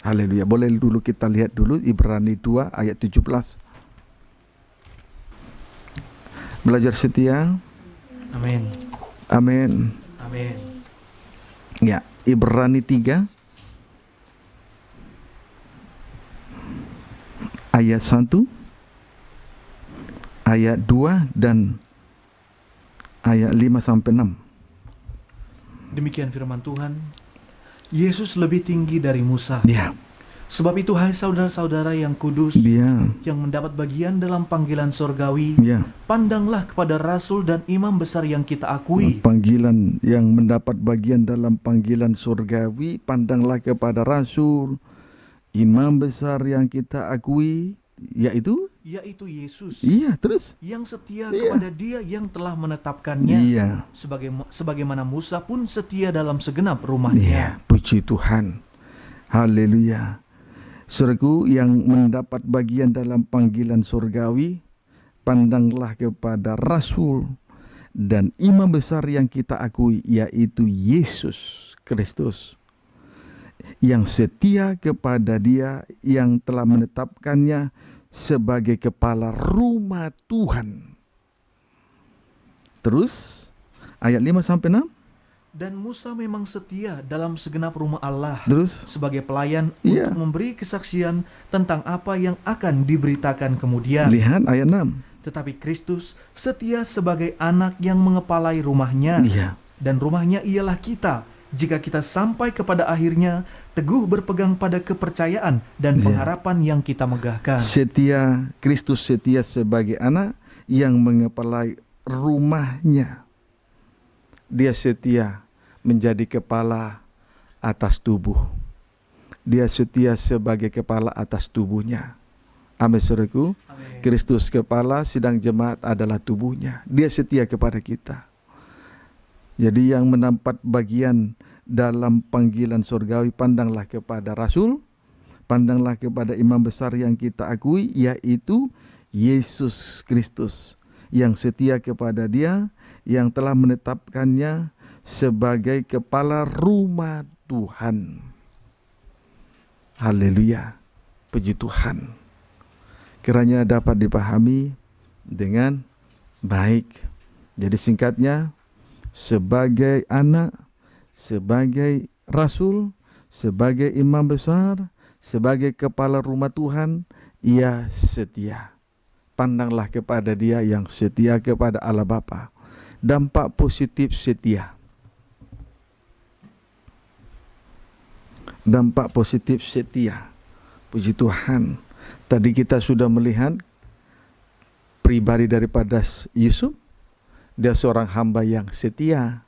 Haleluya. Boleh dulu kita lihat dulu Ibrani 2 ayat 17. Belajar setia. Amin. Amin. Amin. Ya, Ibrani 3 ayat 1, ayat 2 dan ayat 5 sampai 6. Demikian firman Tuhan. Yesus lebih tinggi dari Musa, Ya, Sebab itu hai saudara-saudara yang kudus, Ya, yang mendapat bagian dalam panggilan sorgawi, ya. pandanglah kepada rasul dan imam besar yang kita akui. Panggilan yang mendapat bagian dalam panggilan surgawi, pandanglah kepada rasul, imam besar yang kita akui, yaitu Yaitu Yesus, iya, terus yang setia Iya. kepada Dia yang telah menetapkannya, iya, sebagaimana Musa pun setia dalam segenap iya, rumahnya. puji Tuhan, haleluya. Saudaraku yang mendapat bagian dalam panggilan surgawi, pandanglah kepada rasul dan imam besar yang kita akui, yaitu Yesus Kristus, yang setia kepada Dia yang telah menetapkannya sebagai kepala rumah Tuhan. Terus ayat 5 sampai 6. Dan Musa memang setia dalam segenap rumah Allah Terus sebagai pelayan Iya. untuk memberi kesaksian tentang apa yang akan diberitakan kemudian. lihat ayat 6. Tetapi Kristus setia sebagai anak yang mengepalai rumahnya. Iya. Dan rumahnya ialah kita, jika kita sampai kepada akhirnya teguh berpegang pada kepercayaan dan Iya. pengharapan yang kita megahkan. Setia, Kristus setia sebagai anak yang mengepalai rumahnya. Dia setia menjadi kepala atas tubuh. Dia setia sebagai kepala atas tubuhnya. Amin, saudaraku. Amin. Kristus kepala, sedang jemaat adalah tubuhnya. Dia setia kepada kita. Jadi yang mendapat bagian dalam panggilan surgawi, pandanglah kepada rasul, pandanglah kepada imam besar yang kita akui, yaitu Yesus Kristus, yang setia kepada Dia, yang telah menetapkannya sebagai kepala rumah Tuhan. Haleluya, puji Tuhan. Kiranya dapat dipahami dengan baik. Jadi singkatnya, sebagai anak, sebagai rasul, sebagai imam besar, sebagai kepala rumah Tuhan, ia setia. Pandanglah kepada Dia yang setia kepada Allah Bapa. Dampak positif setia. Dampak positif setia. Puji Tuhan. Tadi kita sudah melihat pribadi daripada Yusuf. Dia seorang hamba yang setia.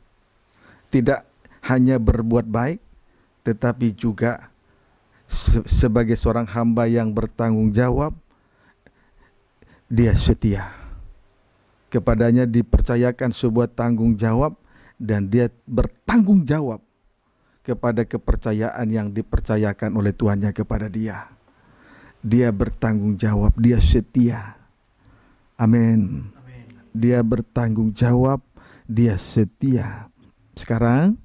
Tidak hanya berbuat baik, tetapi juga sebagai seorang hamba yang bertanggung jawab. Dia setia. Kepadanya dipercayakan sebuah tanggung jawab, dan dia bertanggung jawab kepada kepercayaan yang dipercayakan oleh Tuhannya kepada dia. Dia bertanggung jawab, dia setia. Amin. Amin. Dia bertanggung jawab, dia setia. Sekarang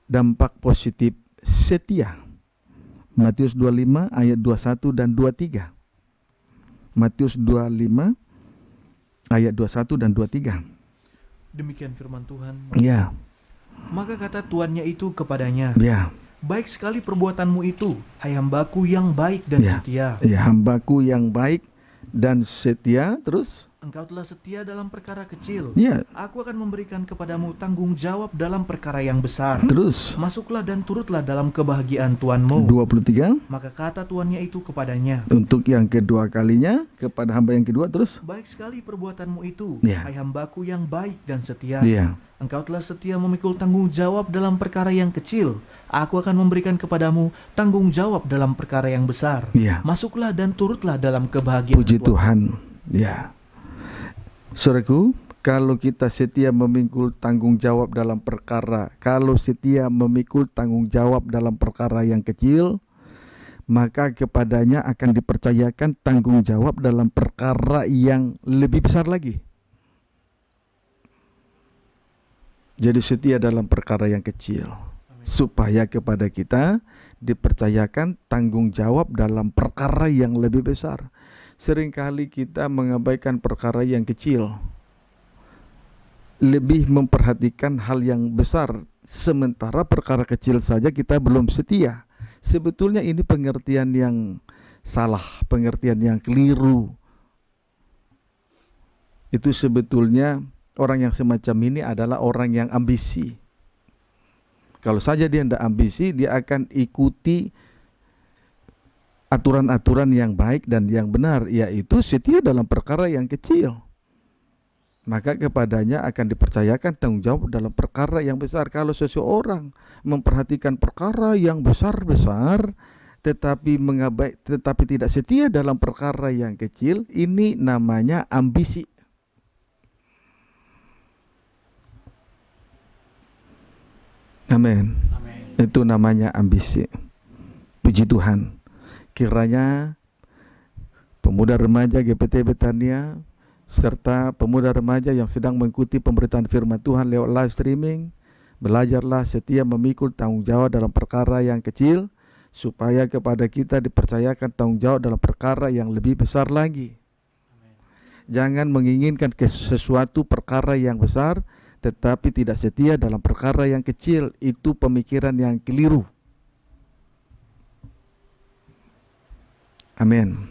dampak positif setia. Matius 25 ayat 21 dan 23. Matius 25 ayat 21 dan 23. Demikian firman Tuhan. Ya, Maka kata tuannya itu kepadanya, ya, baik sekali perbuatanmu itu, hai hambaku yang baik dan Ya. setia. ya, hambaku yang baik dan setia. Terus Engkau telah setia dalam perkara kecil. ya, Aku akan memberikan kepadamu tanggung jawab dalam perkara yang besar. terus Masuklah dan turutlah dalam kebahagiaan tuanmu. 23 Maka kata tuannya itu kepadanya, untuk yang kedua kalinya kepada hamba yang kedua. Terus baik sekali perbuatanmu itu, Ya. hai hambaku yang baik dan setia. ya, Engkau telah setia memikul tanggung jawab dalam perkara yang kecil. Aku akan memberikan kepadamu tanggung jawab dalam perkara yang besar. ya, Masuklah dan turutlah dalam kebahagiaan puji Tuhan. Tuhan. Ya, saudaraku, kalau kita setia memikul tanggung jawab dalam perkara, kalau setia memikul tanggung jawab dalam perkara yang kecil, maka kepadanya akan dipercayakan tanggung jawab dalam perkara yang lebih besar lagi. Jadi setia dalam perkara yang kecil, supaya kepada kita dipercayakan tanggung jawab dalam perkara yang lebih besar. Seringkali kita mengabaikan perkara yang kecil, lebih memperhatikan hal yang besar, sementara perkara kecil saja kita belum setia. Sebetulnya ini pengertian yang salah, pengertian yang keliru. Itu sebetulnya orang yang semacam ini adalah orang yang ambisi. Kalau saja dia tidak ambisi, dia akan ikuti aturan-aturan yang baik dan yang benar, yaitu setia dalam perkara yang kecil, maka kepadanya akan dipercayakan tanggung jawab dalam perkara yang besar. Kalau seseorang memperhatikan perkara yang besar-besar tetapi tidak setia dalam perkara yang kecil, ini namanya ambisi. Amin. Itu namanya ambisi. Puji Tuhan. Kiranya pemuda remaja GPT Betania serta pemuda remaja yang sedang mengikuti pemberitaan firman Tuhan lewat live streaming, belajarlah setia memikul tanggung jawab dalam perkara yang kecil, supaya kepada kita dipercayakan tanggung jawab dalam perkara yang lebih besar lagi. Jangan menginginkan sesuatu perkara yang besar tetapi tidak setia dalam perkara yang kecil. Itu pemikiran yang keliru. Amin.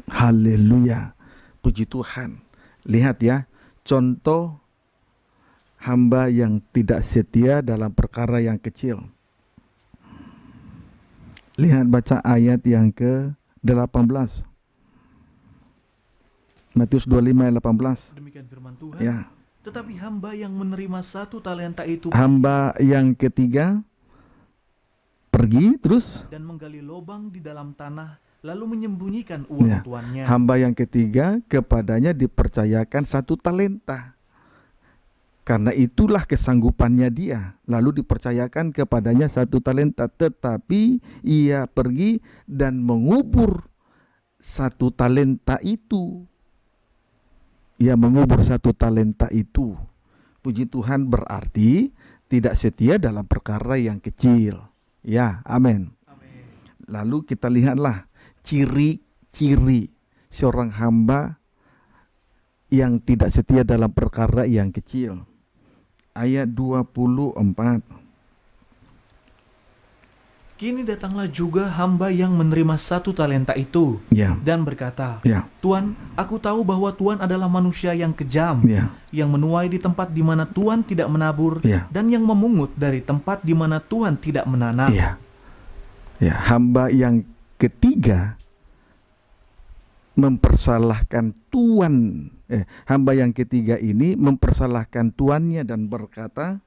Haleluya. Puji Tuhan. Lihat ya, contoh hamba yang tidak setia dalam perkara yang kecil. Lihat, baca ayat yang ke-18. Matius 25 ayat 18. Demikian firman Tuhan. Ya. Tetapi hamba yang menerima 1 talenta itu, Hamba yang ketiga pergi terus. Dan menggali lubang di dalam tanah, lalu menyembunyikan uang tuannya. Hamba yang ketiga, kepadanya dipercayakan 1 talenta. Karena itulah kesanggupannya dia, lalu dipercayakan kepadanya 1 talenta. Tetapi ia pergi dan mengubur 1 talenta itu. Ia mengubur 1 talenta itu. Puji Tuhan, berarti tidak setia dalam perkara yang kecil. Ya, amin. Lalu kita lihatlah ciri-ciri seorang hamba yang tidak setia dalam perkara yang kecil. Ayat 24. Kini datanglah juga hamba yang menerima 1 talenta itu, dan berkata, Tuan, aku tahu bahwa Tuan adalah manusia yang kejam, yang menuai di tempat di mana Tuan tidak menabur, dan yang memungut dari tempat di mana Tuan tidak menanam. Hamba yang ketiga mempersalahkan Tuan. Hamba yang ketiga ini mempersalahkan tuannya dan berkata,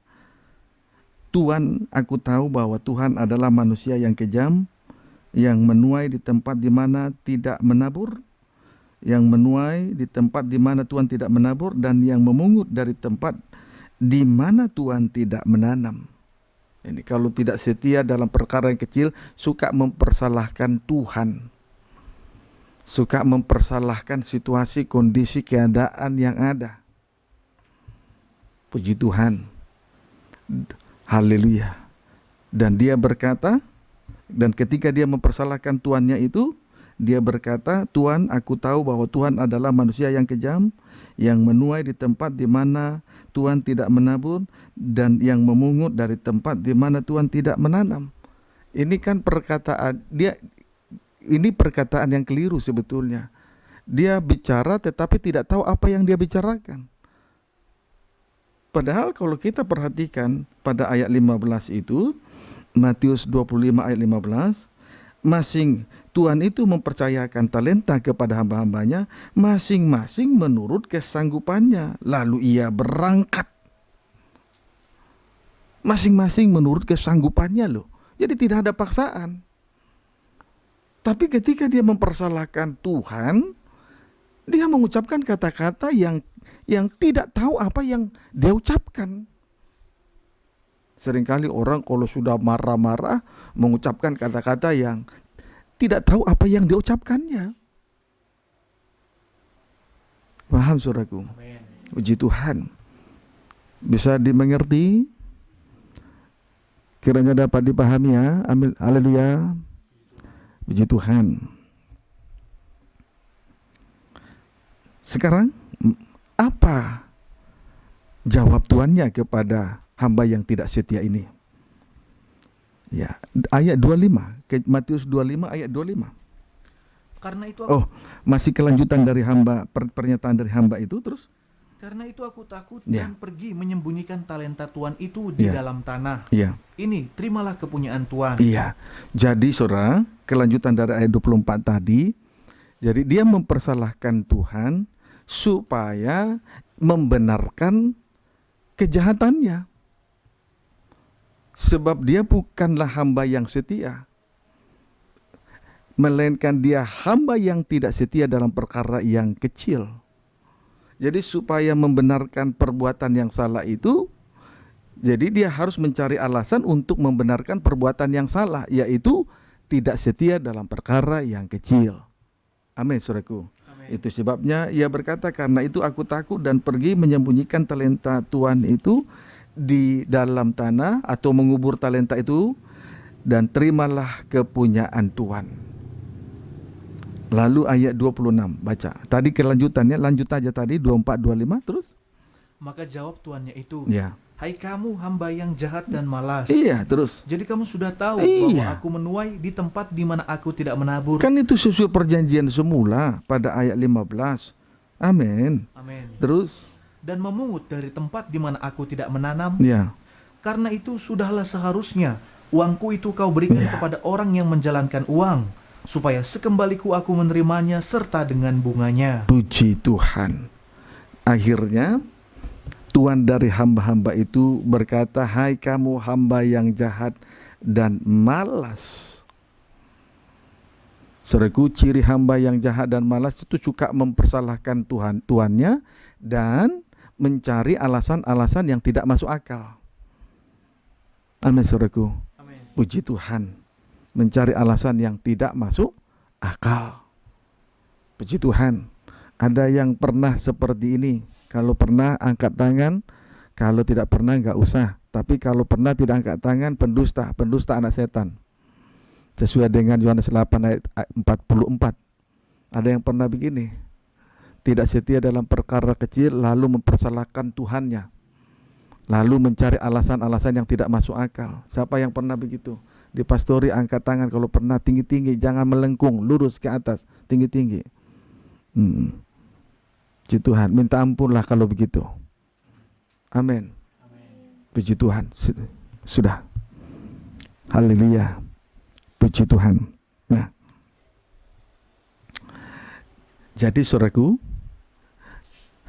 Tuan, aku tahu bahwa Tuhan adalah manusia yang kejam, yang menuai di tempat di mana tidak menabur, yang menuai di tempat di mana Tuhan tidak menabur, dan yang memungut dari tempat di mana Tuhan tidak menanam. Ini kalau tidak setia dalam perkara yang kecil, suka mempersalahkan Tuhan, suka mempersalahkan situasi, kondisi, keadaan yang ada. Puji Tuhan. Haleluya. Dan dia berkata, dan ketika dia mempersalahkan tuannya itu, dia berkata, Tuan, aku tahu bahwa Tuhan adalah manusia yang kejam, yang menuai di tempat di mana Tuhan tidak menabur, dan yang memungut dari tempat di mana Tuhan tidak menanam. Ini kan perkataan dia, ini perkataan yang keliru sebetulnya. Dia bicara tetapi tidak tahu apa yang dia bicarakan. Padahal kalau kita perhatikan pada ayat 15 itu, Matius 25 ayat 15, Tuhan itu mempercayakan talenta kepada hamba-hambanya, masing-masing menurut kesanggupannya. Lalu ia berangkat. Masing-masing menurut kesanggupannya loh. Jadi tidak ada paksaan. Tapi ketika dia mempersalahkan Tuhan, dia mengucapkan kata-kata yang tidak tahu apa yang dia ucapkan. Seringkali orang kalau sudah marah-marah mengucapkan kata-kata yang tidak tahu apa yang dia ucapkannya. Paham saudaraku? Puji Tuhan. Bisa dimengerti? Kiranya dapat dipahami ya. Amin. Haleluya. Puji Tuhan. Sekarang apa jawab tuannya kepada hamba yang tidak setia ini? Ya, ayat 25, Matius 25 ayat 25. Karena itu masih kelanjutan dari hamba, pernyataan dari hamba itu terus. Karena itu aku takut Ya. dan pergi menyembunyikan talenta Tuhan itu di Ya. dalam tanah. Iya. Ini, terimalah kepunyaan Tuhan. Iya. Jadi saudara, kelanjutan dari ayat 24 tadi, jadi dia mempersalahkan Tuhan supaya membenarkan kejahatannya. Sebab dia bukanlah hamba yang setia, melainkan dia hamba yang tidak setia dalam perkara yang kecil. Jadi supaya membenarkan perbuatan yang salah itu, jadi dia harus mencari alasan untuk membenarkan perbuatan yang salah, yaitu tidak setia dalam perkara yang kecil. Amin, saudaraku. Amin. Itu sebabnya ia berkata, karena itu aku takut dan pergi menyembunyikan talenta Tuhan itu di dalam tanah, atau mengubur talenta itu, dan terimalah kepunyaan Tuhan. Lalu ayat 26, baca. Tadi kelanjutannya, lanjut aja tadi 24, 25 terus. Maka jawab tuannya itu, Ya. hai kamu hamba yang jahat dan malas. Iya, terus. Jadi kamu sudah tahu Iya. bahwa aku menuai di tempat di mana aku tidak menabur. Kan itu sesuai perjanjian semula pada ayat 15. Amin. Amin. Terus, Dan memungut dari tempat di mana aku tidak menanam. ya. Karena itu sudahlah seharusnya uangku itu kau berikan Ya. kepada orang yang menjalankan uang, supaya sekembaliku aku menerimanya serta dengan bunganya. Puji Tuhan. Akhirnya Tuhan dari hamba-hamba itu berkata, hai kamu hamba yang jahat dan malas. Saudaraku, ciri hamba yang jahat dan malas itu suka mempersalahkan Tuhannya dan mencari alasan-alasan yang tidak masuk akal. Amin, saudaraku. Amin. Puji Tuhan. Mencari alasan yang tidak masuk akal. Puji Tuhan. Ada yang pernah seperti ini? Kalau pernah angkat tangan, kalau tidak pernah enggak usah. Tapi kalau pernah tidak angkat tangan, pendusta anak setan. Sesuai dengan Yohanes 8 ayat 44. Ada yang pernah begini? Tidak setia dalam perkara kecil, lalu mempersalahkan Tuhannya. Lalu mencari alasan-alasan yang tidak masuk akal. Siapa yang pernah begitu? Di pastori angkat tangan kalau pernah, tinggi-tinggi, jangan melengkung, lurus ke atas, tinggi-tinggi. Puji Tuhan, minta ampunlah kalau begitu. Amin. Puji Tuhan. Sudah. Haleluya. Puji Tuhan. Nah, jadi saudaraku,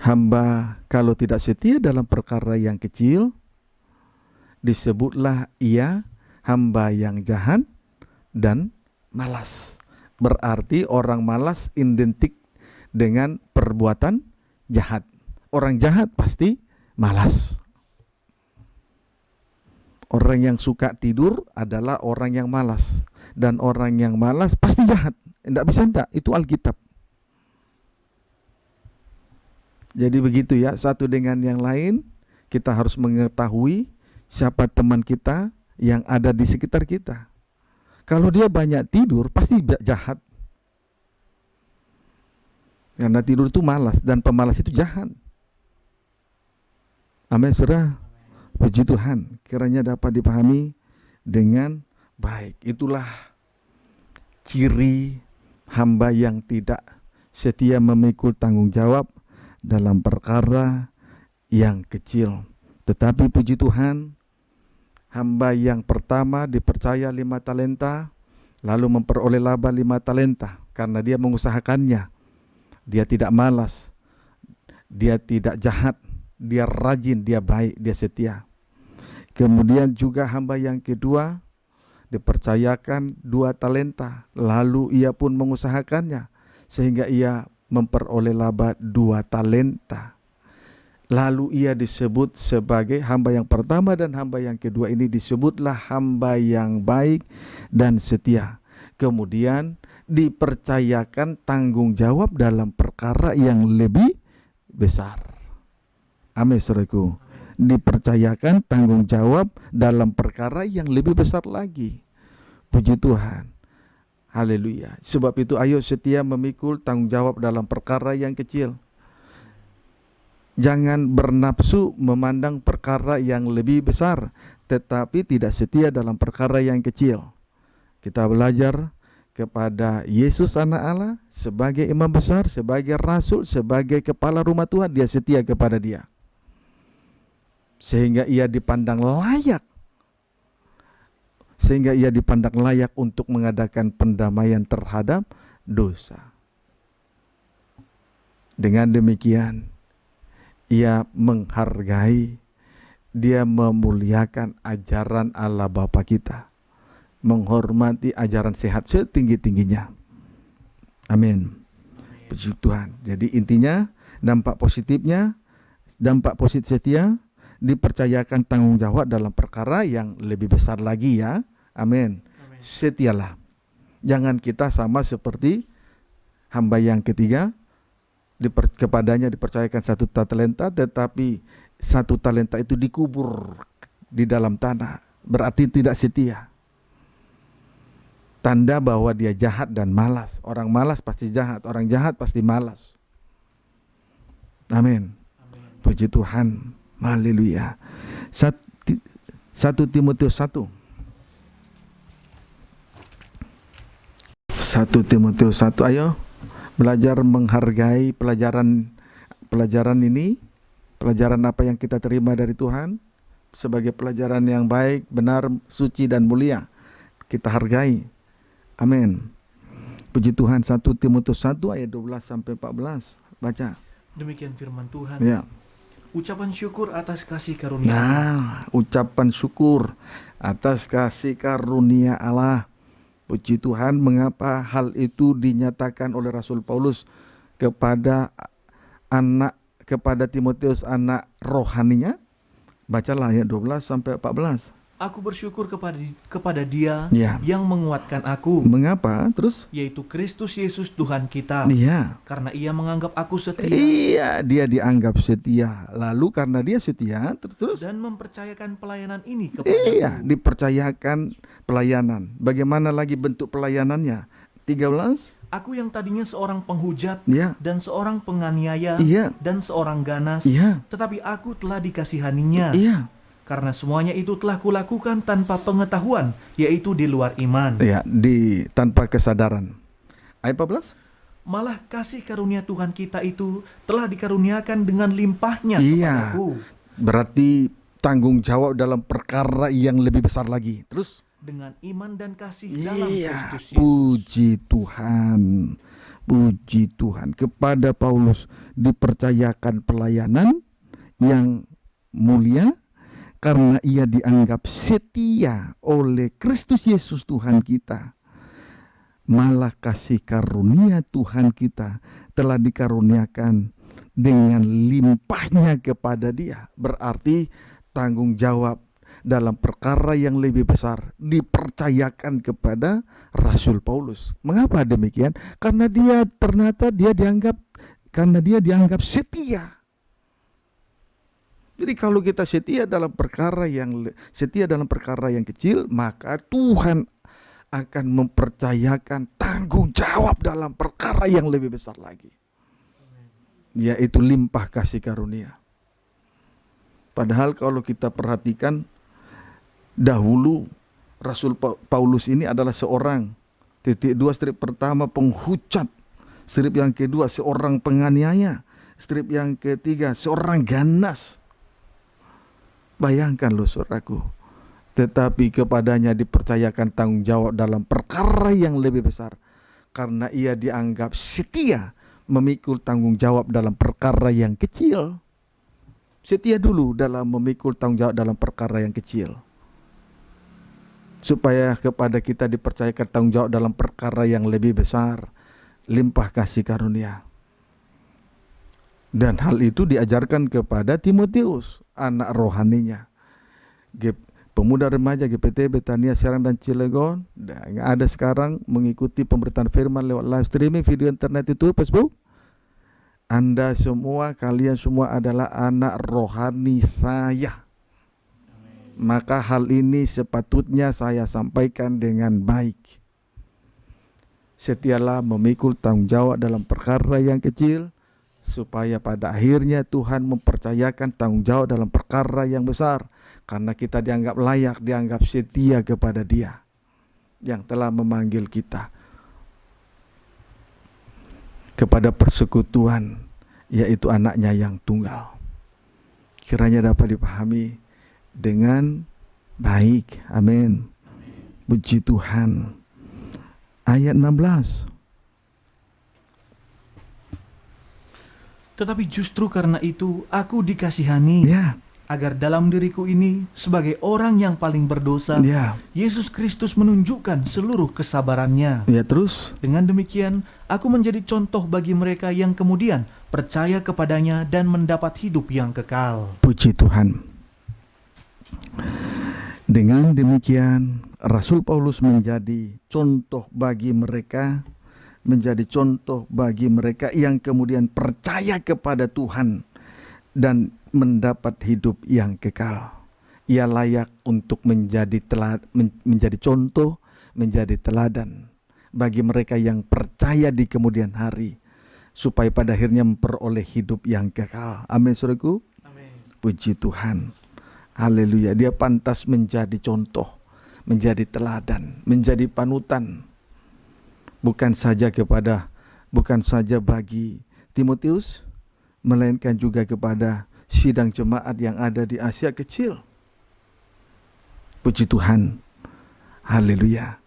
hamba kalau tidak setia dalam perkara yang kecil, disebutlah ia hamba yang jahat dan malas. Berarti orang malas identik dengan perbuatan jahat. Orang jahat pasti malas. Orang yang suka tidur adalah orang yang malas. Dan orang yang malas pasti jahat. Tidak bisa tidak, itu Alkitab. Jadi begitu ya, satu dengan yang lain, kita harus mengetahui siapa teman kita yang ada di sekitar kita. Kalau dia banyak tidur, pasti jahat. Karena tidur itu malas, dan pemalas itu jahat. Amin, saudara. Puji Tuhan, kiranya dapat dipahami dengan baik. Itulah ciri hamba yang tidak setia memikul tanggung jawab dalam perkara yang kecil. Tetapi puji Tuhan, hamba yang pertama dipercaya 5 talenta, lalu memperoleh laba 5 talenta, karena dia mengusahakannya. Dia tidak malas, dia tidak jahat, dia rajin, dia baik, dia setia. Kemudian juga hamba yang kedua dipercayakan 2 talenta, lalu ia pun mengusahakannya, sehingga ia memperoleh laba 2 talenta. Lalu ia disebut sebagai hamba yang pertama dan hamba yang kedua ini disebutlah hamba yang baik dan setia. Kemudian dipercayakan tanggung jawab dalam perkara yang lebih besar. Amin, saudaraku. Dipercayakan tanggung jawab dalam perkara yang lebih besar lagi. Puji Tuhan. Haleluya. Sebab itu ayo setia memikul tanggung jawab dalam perkara yang kecil. Jangan bernafsu memandang perkara yang lebih besar, tetapi tidak setia dalam perkara yang kecil. Kita belajar kepada Yesus anak Allah sebagai imam besar, sebagai rasul, sebagai kepala rumah Tuhan, dia setia kepada dia. Sehingga ia dipandang layak untuk mengadakan pendamaian terhadap dosa. Dengan demikian, ia menghargai, dia memuliakan ajaran Allah Bapa kita, menghormati ajaran sehat setinggi-tingginya. Amin. Puji Tuhan. Jadi intinya, dampak positif setia, dipercayakan tanggung jawab dalam perkara yang lebih besar lagi ya. Amin. Setialah. Jangan kita sama seperti hamba yang ketiga, kepadanya dipercayakan 1 talenta, tetapi 1 talenta itu dikubur di dalam tanah. Berarti tidak setia. Tanda bahwa dia jahat dan malas. Orang malas pasti jahat, orang jahat pasti malas. Amin. Puji Tuhan. Haleluya. 1 Timotius 1. 1 Timotius 1, ayo belajar menghargai pelajaran ini, pelajaran apa yang kita terima dari Tuhan sebagai pelajaran yang baik, benar, suci dan mulia. Kita hargai. Amin. Puji Tuhan. 1 Timotius 1 ayat 12 sampai 14. Baca. Demikian firman Tuhan. Ya. Ucapan syukur atas kasih karunia. Nah, ucapan syukur atas kasih karunia Allah. Puji Tuhan, mengapa hal itu dinyatakan oleh Rasul Paulus kepada Timotius, anak rohaninya? Bacalah ayat 12 sampai 14. Aku bersyukur kepada Dia Ya. yang menguatkan aku. Mengapa? Terus? Yaitu Kristus Yesus Tuhan kita. Iya. Karena Ia menganggap aku setia. Iya, dia dianggap setia. Lalu karena dia setia, terus? Dan mempercayakan pelayanan ini kepada Iya, dipercayakan pelayanan. Bagaimana lagi bentuk pelayanannya? 13. Aku yang tadinya seorang penghujat, Iya. dan seorang penganiaya, Iya. dan seorang ganas, Iya. tetapi aku telah dikasihaninya. Iya. Karena semuanya itu telah kulakukan tanpa pengetahuan, yaitu di luar iman. Iya, tanpa kesadaran. Ayat 14. Malah kasih karunia Tuhan kita itu telah dikaruniakan dengan limpahnya Iya. kepadaku. Berarti tanggung jawab dalam perkara yang lebih besar lagi. Terus? Dengan iman dan kasih dalam Iya, Kristus Yesus. puji Tuhan. Puji Tuhan. Kepada Paulus dipercayakan pelayanan yang mulia karena ia dianggap setia oleh Kristus Yesus Tuhan kita. Malah kasih karunia Tuhan kita telah dikaruniakan dengan limpahnya kepada dia. Berarti tanggung jawab dalam perkara yang lebih besar dipercayakan kepada Rasul Paulus. Mengapa demikian? Karena dia dianggap setia. Jadi kalau kita setia dalam perkara yang kecil, maka Tuhan akan mempercayakan tanggung jawab dalam perkara yang lebih besar lagi, yaitu limpah kasih karunia. Padahal kalau kita perhatikan, dahulu Rasul Paulus ini adalah seorang, strip pertama penghujat, strip yang kedua seorang penganiaya, strip yang ketiga seorang ganas. Bayangkan loh saudaraku, tetapi kepadanya dipercayakan tanggung jawab dalam perkara yang lebih besar karena ia dianggap setia memikul tanggung jawab dalam perkara yang kecil. Setia dulu dalam memikul tanggung jawab dalam perkara yang kecil, supaya kepada kita dipercayakan tanggung jawab dalam perkara yang lebih besar, limpah kasih karunia. Dan hal itu diajarkan kepada Timotius, anak rohaninya. Pemuda remaja GPT Betania Serang dan Cilegon yang ada sekarang mengikuti pemberitaan firman lewat live streaming video internet itu Facebook. Anda semua, kalian semua adalah anak rohani saya. Maka hal ini sepatutnya saya sampaikan dengan baik. Setialah memikul tanggung jawab dalam perkara yang kecil, supaya pada akhirnya Tuhan mempercayakan tanggung jawab dalam perkara yang besar, karena kita dianggap layak, dianggap setia kepada Dia yang telah memanggil kita. kepada persekutuan, yaitu anaknya yang tunggal. Kiranya dapat dipahami dengan baik. Amin. Puji Tuhan. Ayat 16. Tetapi justru karena itu aku dikasihani, Ya, agar dalam diriku ini sebagai orang yang paling berdosa, ya, Yesus Kristus menunjukkan seluruh kesabarannya. ya, terus. Dengan demikian, aku menjadi contoh bagi mereka yang kemudian percaya kepadanya dan mendapat hidup yang kekal. Puji Tuhan. Dengan demikian, Rasul Paulus menjadi contoh bagi mereka, menjadi contoh bagi mereka yang kemudian percaya kepada Tuhan dan mendapat hidup yang kekal. Ia layak untuk menjadi menjadi contoh, menjadi teladan bagi mereka yang percaya di kemudian hari, supaya pada akhirnya memperoleh hidup yang kekal. Amin, saudaraku. Amin. Puji Tuhan. Haleluya. Dia pantas menjadi contoh, menjadi teladan, menjadi panutan. Bukan saja bagi Timotius, melainkan juga kepada sidang jemaat yang ada di Asia Kecil. Puji Tuhan. Haleluya.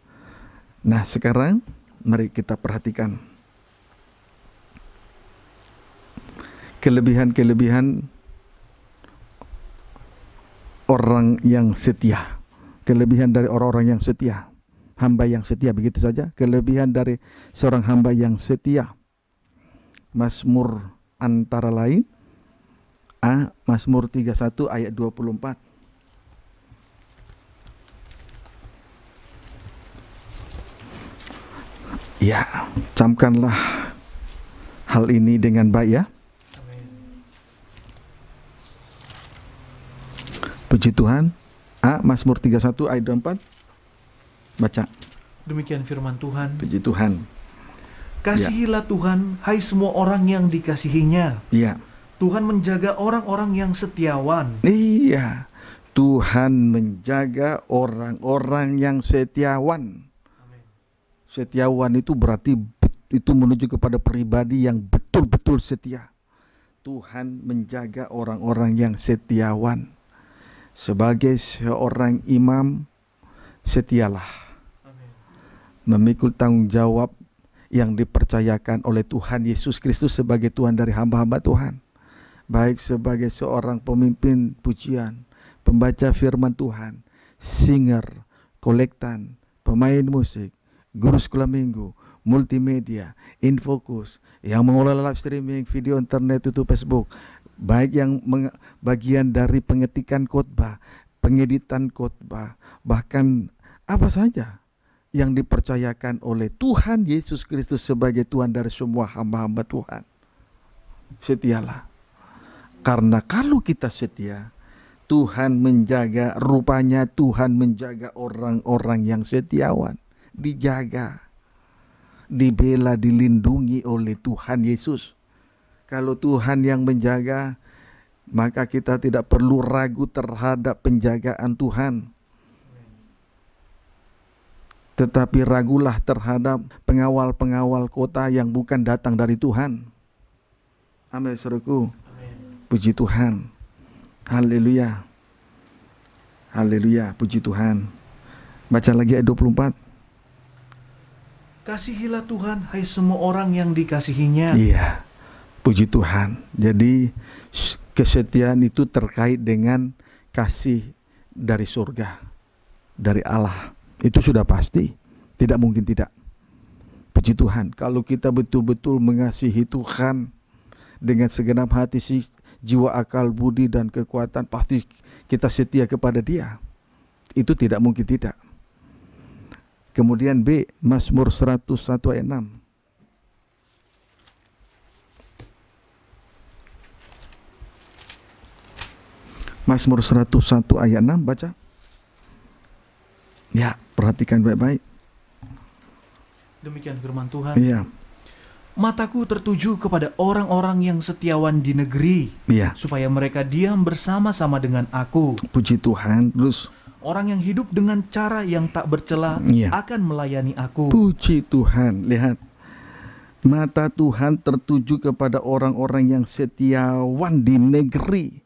Nah, sekarang mari kita perhatikan kelebihan-kelebihan orang yang setia. Kelebihan dari orang-orang yang setia. Hamba yang setia, begitu saja. Kelebihan dari seorang hamba yang setia. Mazmur antara lain Mazmur 31 ayat 24. Ya, camkanlah hal ini dengan baik ya. Puji Tuhan. Mazmur 31 ayat 24. Baca. Demikian firman Tuhan. Puji Tuhan. Kasihilah Tuhan, hai semua orang yang dikasihinya. Iya. Tuhan menjaga orang-orang yang setiawan. Iya. Tuhan menjaga orang-orang yang setiawan. Setiawan itu berarti itu menuju kepada pribadi yang betul-betul setia. Tuhan menjaga orang-orang yang setiawan. Sebagai seorang imam, setialah. Memikul tanggung jawab yang dipercayakan oleh Tuhan Yesus Kristus sebagai Tuhan dari hamba-hamba Tuhan. Baik sebagai seorang pemimpin pujian, pembaca firman Tuhan, singer, kolektan, pemain musik, guru sekolah minggu, multimedia, infokus, yang mengelola live streaming, video internet, YouTube, Facebook, baik yang bagian dari pengetikan khotbah, pengeditan khotbah, bahkan apa saja yang dipercayakan oleh Tuhan Yesus Kristus sebagai Tuhan dari semua hamba-hamba Tuhan. Setialah. Karena kalau kita setia, Tuhan menjaga, rupanya Tuhan menjaga orang-orang yang setiawan. Dijaga, dibela, dilindungi oleh Tuhan Yesus. Kalau Tuhan yang menjaga, maka kita tidak perlu ragu terhadap penjagaan Tuhan. Tetapi ragulah terhadap pengawal-pengawal kota yang bukan datang dari Tuhan. Amin, saudaraku. Puji Tuhan. Haleluya. Haleluya, puji Tuhan. Baca lagi ayat 24. Kasihilah Tuhan, hai semua orang yang dikasihinya. Iya, puji Tuhan. Jadi kesetiaan itu terkait dengan kasih dari surga, dari Allah. Itu sudah pasti, tidak mungkin tidak. Puji Tuhan, kalau kita betul-betul mengasihi Tuhan dengan segenap hati, jiwa, akal, budi, dan kekuatan, pasti kita setia kepada Dia. Itu tidak mungkin tidak. Kemudian B, Mazmur 101 ayat 6. Mazmur 101 ayat 6, baca. Ya, perhatikan baik-baik. Demikian firman Tuhan. Iya. Mataku tertuju kepada orang-orang yang setiawan di negeri, Iya. supaya mereka diam bersama-sama dengan aku. Puji Tuhan. Terus Orang yang hidup dengan cara yang tak bercela Iya. akan melayani aku. puji Tuhan. Lihat. Mata Tuhan tertuju kepada orang-orang yang setiawan di negeri.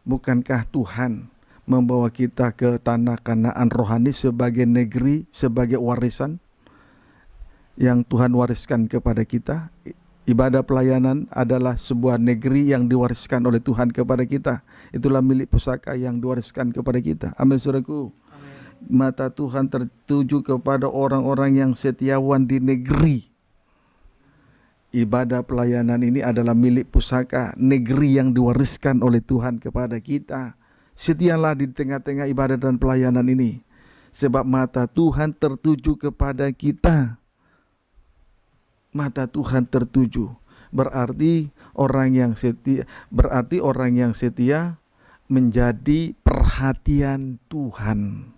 Bukankah Tuhan membawa kita ke tanah Kanaan rohani sebagai negeri, sebagai warisan yang Tuhan wariskan kepada kita? Ibadah pelayanan adalah sebuah negeri yang diwariskan oleh Tuhan kepada kita. Itulah milik pusaka yang diwariskan kepada kita. Amin, saudaraku. Mata Tuhan tertuju kepada orang-orang yang setiawan di negeri. Ibadah pelayanan ini adalah milik pusaka negeri yang diwariskan oleh Tuhan kepada kita. Setialah di tengah-tengah ibadah dan pelayanan ini, sebab mata Tuhan tertuju kepada kita. Mata Tuhan tertuju, berarti orang yang setia menjadi perhatian Tuhan.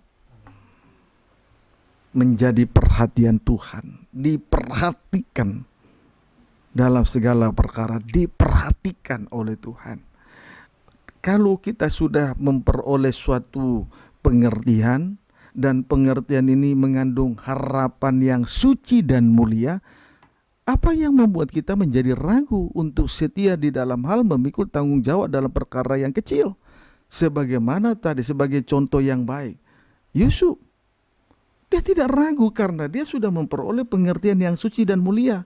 Menjadi perhatian Tuhan, diperhatikan dalam segala perkara, diperhatikan oleh Tuhan. Kalau kita sudah memperoleh suatu pengertian, dan pengertian ini mengandung harapan yang suci dan mulia, apa yang membuat kita menjadi ragu untuk setia di dalam hal memikul tanggung jawab dalam perkara yang kecil? Sebagaimana tadi, sebagai contoh yang baik, Yusuf, dia tidak ragu karena dia sudah memperoleh pengertian yang suci dan mulia,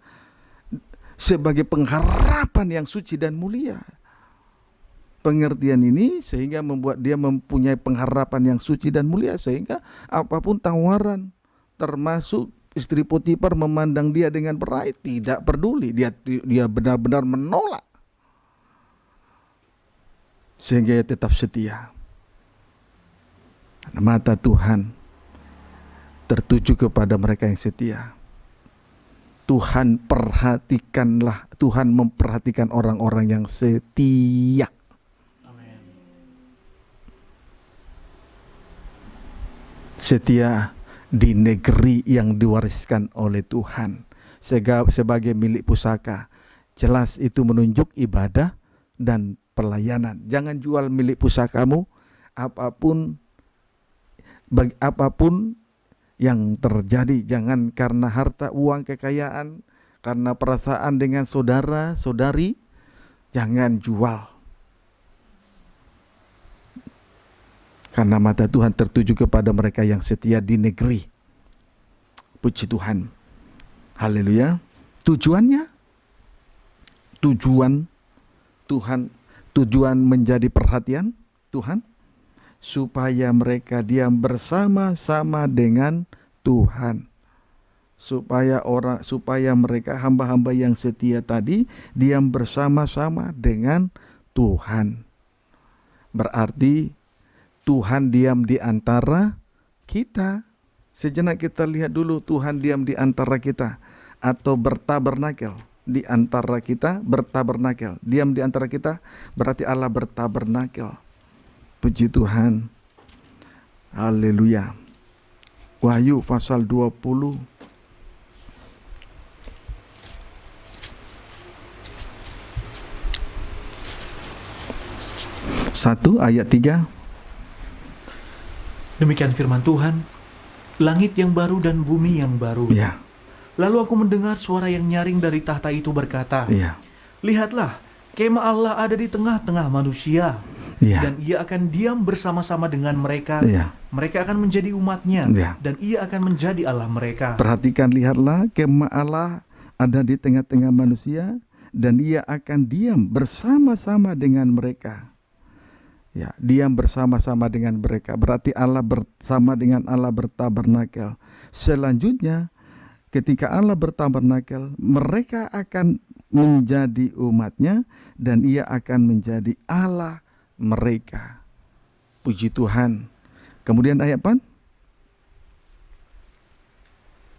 sebagai pengharapan yang suci dan mulia. Pengertian ini sehingga membuat dia mempunyai pengharapan yang suci dan mulia, sehingga apapun tawaran, termasuk istri Potifar memandang dia dengan baik, tidak peduli, dia benar-benar menolak, sehingga dia tetap setia. Mata Tuhan tertuju kepada mereka yang setia. Tuhan memperhatikan orang-orang yang setia. Amin. Setia di negeri yang diwariskan oleh Tuhan sebagai milik pusaka. Jelas itu menunjuk ibadah dan pelayanan. Jangan jual milik pusakamu, apapun yang terjadi. Jangan karena harta, uang, kekayaan, karena perasaan dengan saudara, saudari, jangan jual. Karena mata Tuhan tertuju kepada mereka yang setia di negeri. Puji Tuhan. Haleluya. Tujuan menjadi perhatian Tuhan, supaya mereka diam bersama-sama dengan Tuhan. Supaya mereka hamba-hamba yang setia tadi diam bersama-sama dengan Tuhan. Berarti Tuhan diam di antara kita. Sejenak kita lihat dulu, Tuhan diam di antara kita atau bertabernakel di antara kita, bertabernakel. Diam di antara kita berarti Allah bertabernakel. Puji Tuhan. Haleluya. Wahyu pasal 20 1 ayat 3. Demikian firman Tuhan, langit yang baru dan bumi yang baru. Ya. Lalu aku mendengar suara yang nyaring dari tahta itu berkata, Ya. lihatlah, kemah Allah ada di tengah-tengah manusia, Ya. dan ia akan diam bersama-sama dengan mereka. Ya. Mereka akan menjadi umatnya, Ya. dan ia akan menjadi Allah mereka. Perhatikan, lihatlah, kemah Allah ada di tengah-tengah manusia, dan ia akan diam bersama-sama dengan mereka. Ya, diam bersama-sama dengan mereka. Berarti Allah bersama dengan Allah bertabernakel. Selanjutnya, ketika Allah bertabernakel, mereka akan menjadi umatnya, dan ia akan menjadi Allah mereka. Puji Tuhan. Kemudian ayat 4.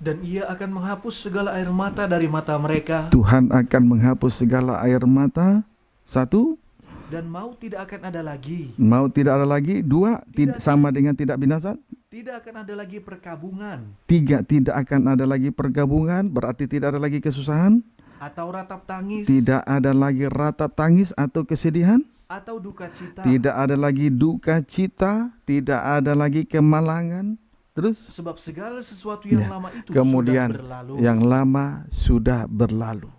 Dan ia akan menghapus segala air mata dari mata mereka. Tuhan akan menghapus segala air mata. 1. Dan maut tidak akan ada lagi. Maut tidak ada lagi. 2. Sama dengan tidak binasa. Tidak akan ada lagi perkabungan. 3. Tidak akan ada lagi pergabungan. Berarti tidak ada lagi kesusahan. Atau ratap tangis. Tidak ada lagi ratap tangis atau kesedihan. Atau duka cita. Tidak ada lagi duka cita. Tidak ada lagi kemalangan. Terus Sebab segala sesuatu yang Ya. lama itu kemudian sudah berlalu. yang lama sudah berlalu.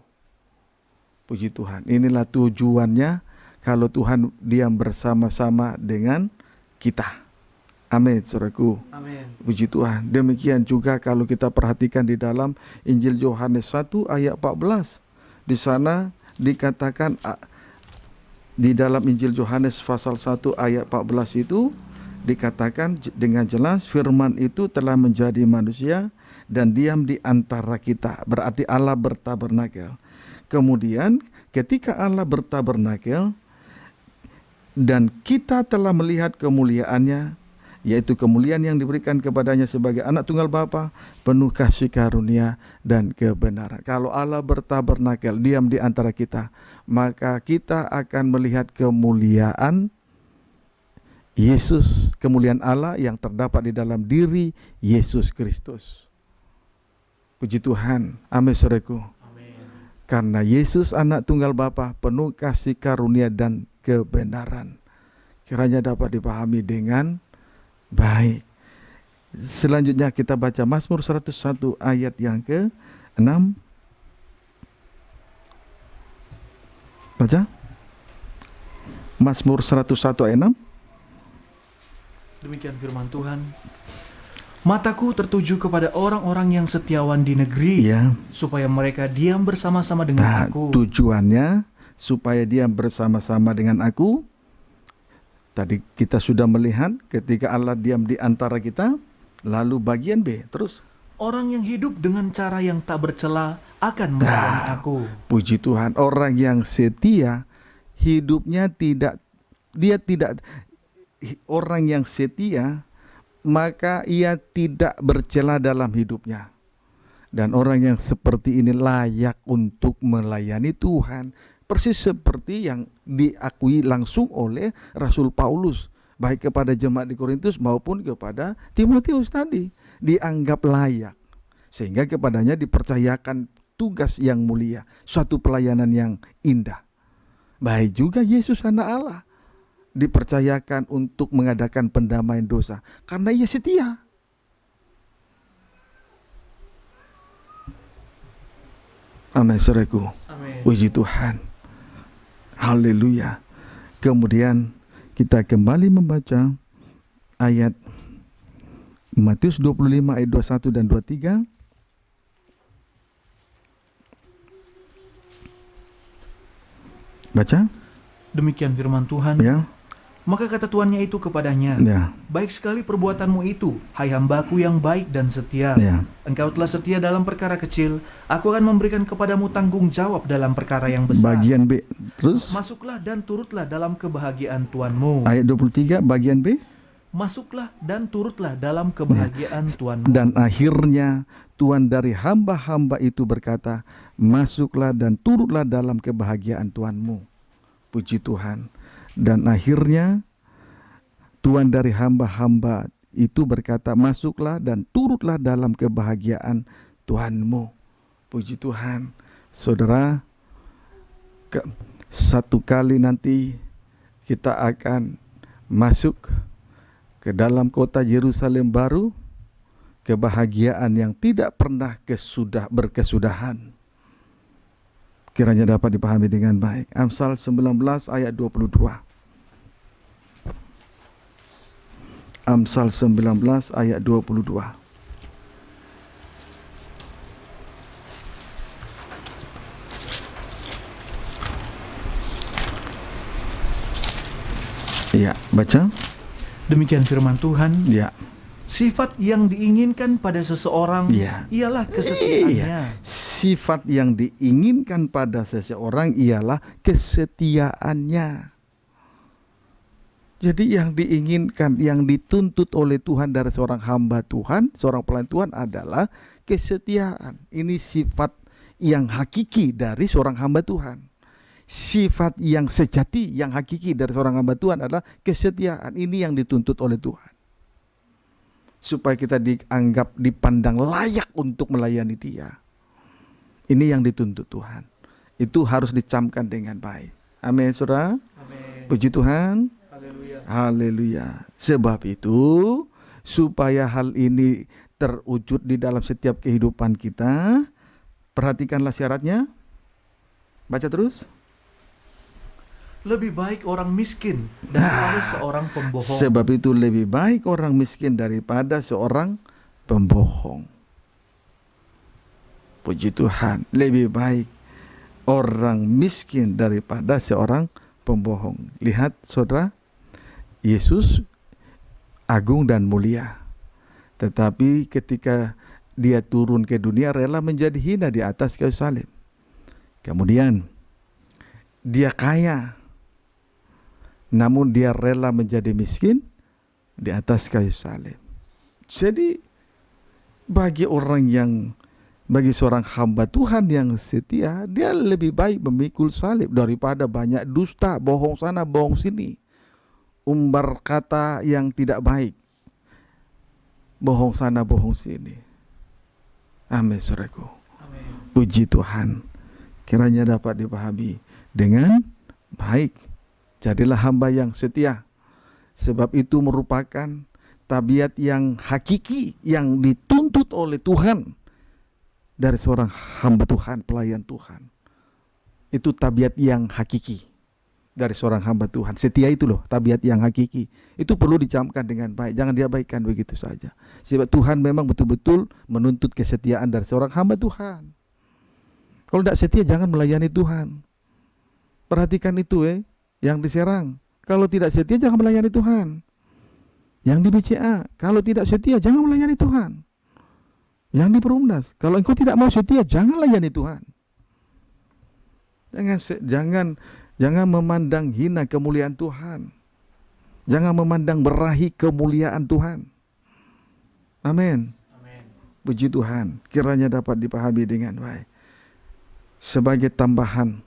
Puji Tuhan. Inilah tujuannya kalau Tuhan diam bersama-sama dengan kita. Amin, saudaraku. Amin. Puji Tuhan. Demikian juga kalau kita perhatikan di dalam Injil Yohanes 1 ayat 14. Di sana dikatakan di dalam Injil Yohanes pasal 1 ayat 14 itu dikatakan dengan jelas firman itu telah menjadi manusia dan diam di antara kita. Berarti Allah bertabernakel. Kemudian ketika Allah bertabernakel dan kita telah melihat kemuliaannya, yaitu kemuliaan yang diberikan kepadanya sebagai anak tunggal Bapa, penuh kasih karunia dan kebenaran. Kalau Allah bertabernakel, diam di antara kita, maka kita akan melihat kemuliaan Yesus, kemuliaan Allah yang terdapat di dalam diri Yesus Kristus. Puji Tuhan. Amin, saudaraku. Karena Yesus anak tunggal Bapa, penuh kasih karunia dan kebenaran. Kiranya dapat dipahami dengan baik. Selanjutnya kita baca Mazmur 101 ayat yang ke-6. Baca Mazmur 101 ayat 6. Demikian firman Tuhan. Mataku tertuju kepada orang-orang yang setiawan di negeri, Ya. supaya mereka diam bersama-sama dengan Nah, aku. tujuannya supaya dia bersama-sama dengan aku. Tadi kita sudah melihat ketika Allah diam di antara kita. Lalu bagian B, terus Orang yang hidup dengan cara yang tak bercela akan melayani aku. puji Tuhan, orang yang setia hidupnya orang yang setia maka ia tidak bercela dalam hidupnya. Dan orang yang seperti ini layak untuk melayani Tuhan. Persis seperti yang diakui langsung oleh Rasul Paulus, baik kepada jemaat di Korintus maupun kepada Timotius tadi. Dianggap layak, sehingga kepadanya dipercayakan tugas yang mulia, suatu pelayanan yang indah. Baik juga Yesus anak Allah dipercayakan untuk mengadakan pendamaian dosa karena ia setia. Amin, saudaraku. Amin. Puji Tuhan. Haleluya. Kemudian kita kembali membaca ayat Matius 25 ayat 21 dan 23. Baca. Demikian firman Tuhan. Ya. Maka kata tuannya itu kepadanya, Ya. baik sekali perbuatanmu itu, hai hambaku yang baik dan setia. Ya. Engkau telah setia dalam perkara kecil, aku akan memberikan kepadamu tanggung jawab dalam perkara yang besar. Bagian B. Terus Masuklah dan turutlah dalam kebahagiaan Tuanmu. ayat 23 bagian B. Masuklah dan turutlah dalam kebahagiaan Tuanmu. Dan akhirnya Tuhan dari hamba-hamba itu berkata, masuklah dan turutlah dalam kebahagiaan Tuhanmu. Puji Tuhan. Dan akhirnya Tuhan dari hamba-hamba itu berkata, masuklah dan turutlah dalam kebahagiaan Tuhanmu. Puji Tuhan. Saudara, satu kali nanti kita akan masuk ke dalam kota Yerusalem baru, kebahagiaan yang tidak pernah berkesudahan. Kiranya dapat dipahami dengan baik. Amsal 19 ayat 22. Amsal 19 ayat 22. Ya, baca. Demikian firman Tuhan. Ya. Sifat yang diinginkan pada seseorang Ya. ialah kesetiaannya. Iya. Sifat yang diinginkan pada seseorang ialah kesetiaannya. Jadi yang diinginkan, yang dituntut oleh Tuhan dari seorang hamba Tuhan, seorang pelayan Tuhan adalah kesetiaan. Ini sifat yang hakiki dari seorang hamba Tuhan. Sifat yang sejati, yang hakiki dari seorang hamba Tuhan adalah kesetiaan. Ini yang dituntut oleh Tuhan. Supaya kita dianggap, dipandang layak untuk melayani Dia. Ini yang dituntut Tuhan. Itu harus dicamkan dengan baik. Amin, saudara. Amin. Puji Tuhan. Haleluya. Haleluya. Sebab itu supaya hal ini terwujud di dalam setiap kehidupan kita, perhatikanlah syaratnya. Baca terus. Lebih baik orang miskin daripada seorang pembohong. Sebab itu lebih baik orang miskin daripada seorang pembohong. Puji Tuhan, lebih baik orang miskin daripada seorang pembohong. Lihat saudara, Yesus agung dan mulia. Tetapi ketika dia turun ke dunia rela menjadi hina di atas kayu salib. Kemudian dia kaya, namun dia rela menjadi miskin di atas kayu salib. Jadi bagi seorang hamba Tuhan yang setia, dia lebih baik memikul salib daripada banyak dusta, bohong sana, bohong sini, umbar kata yang tidak baik, bohong sana, bohong sini. Amin, saudaraku. Puji Tuhan. Kiranya dapat dipahami dengan baik. Jadilah hamba yang setia. Sebab itu merupakan tabiat yang hakiki yang dituntut oleh Tuhan dari seorang hamba Tuhan, pelayan Tuhan. Itu tabiat yang hakiki dari seorang hamba Tuhan. Setia itu loh, tabiat yang hakiki. Itu perlu dicamkan dengan baik. Jangan diabaikan begitu saja. Sebab Tuhan memang betul-betul menuntut kesetiaan dari seorang hamba Tuhan. Kalau tidak setia jangan melayani Tuhan. Perhatikan itu yang di Serang. Kalau tidak setia jangan melayani Tuhan. Yang di BCA, kalau tidak setia jangan melayani Tuhan. Yang di Perumnas, kalau engkau tidak mau setia jangan layani Tuhan. Jangan memandang hina kemuliaan Tuhan. Jangan memandang berahi kemuliaan Tuhan. Amin. Puji Tuhan, kiranya dapat dipahami dengan baik. Sebagai tambahan,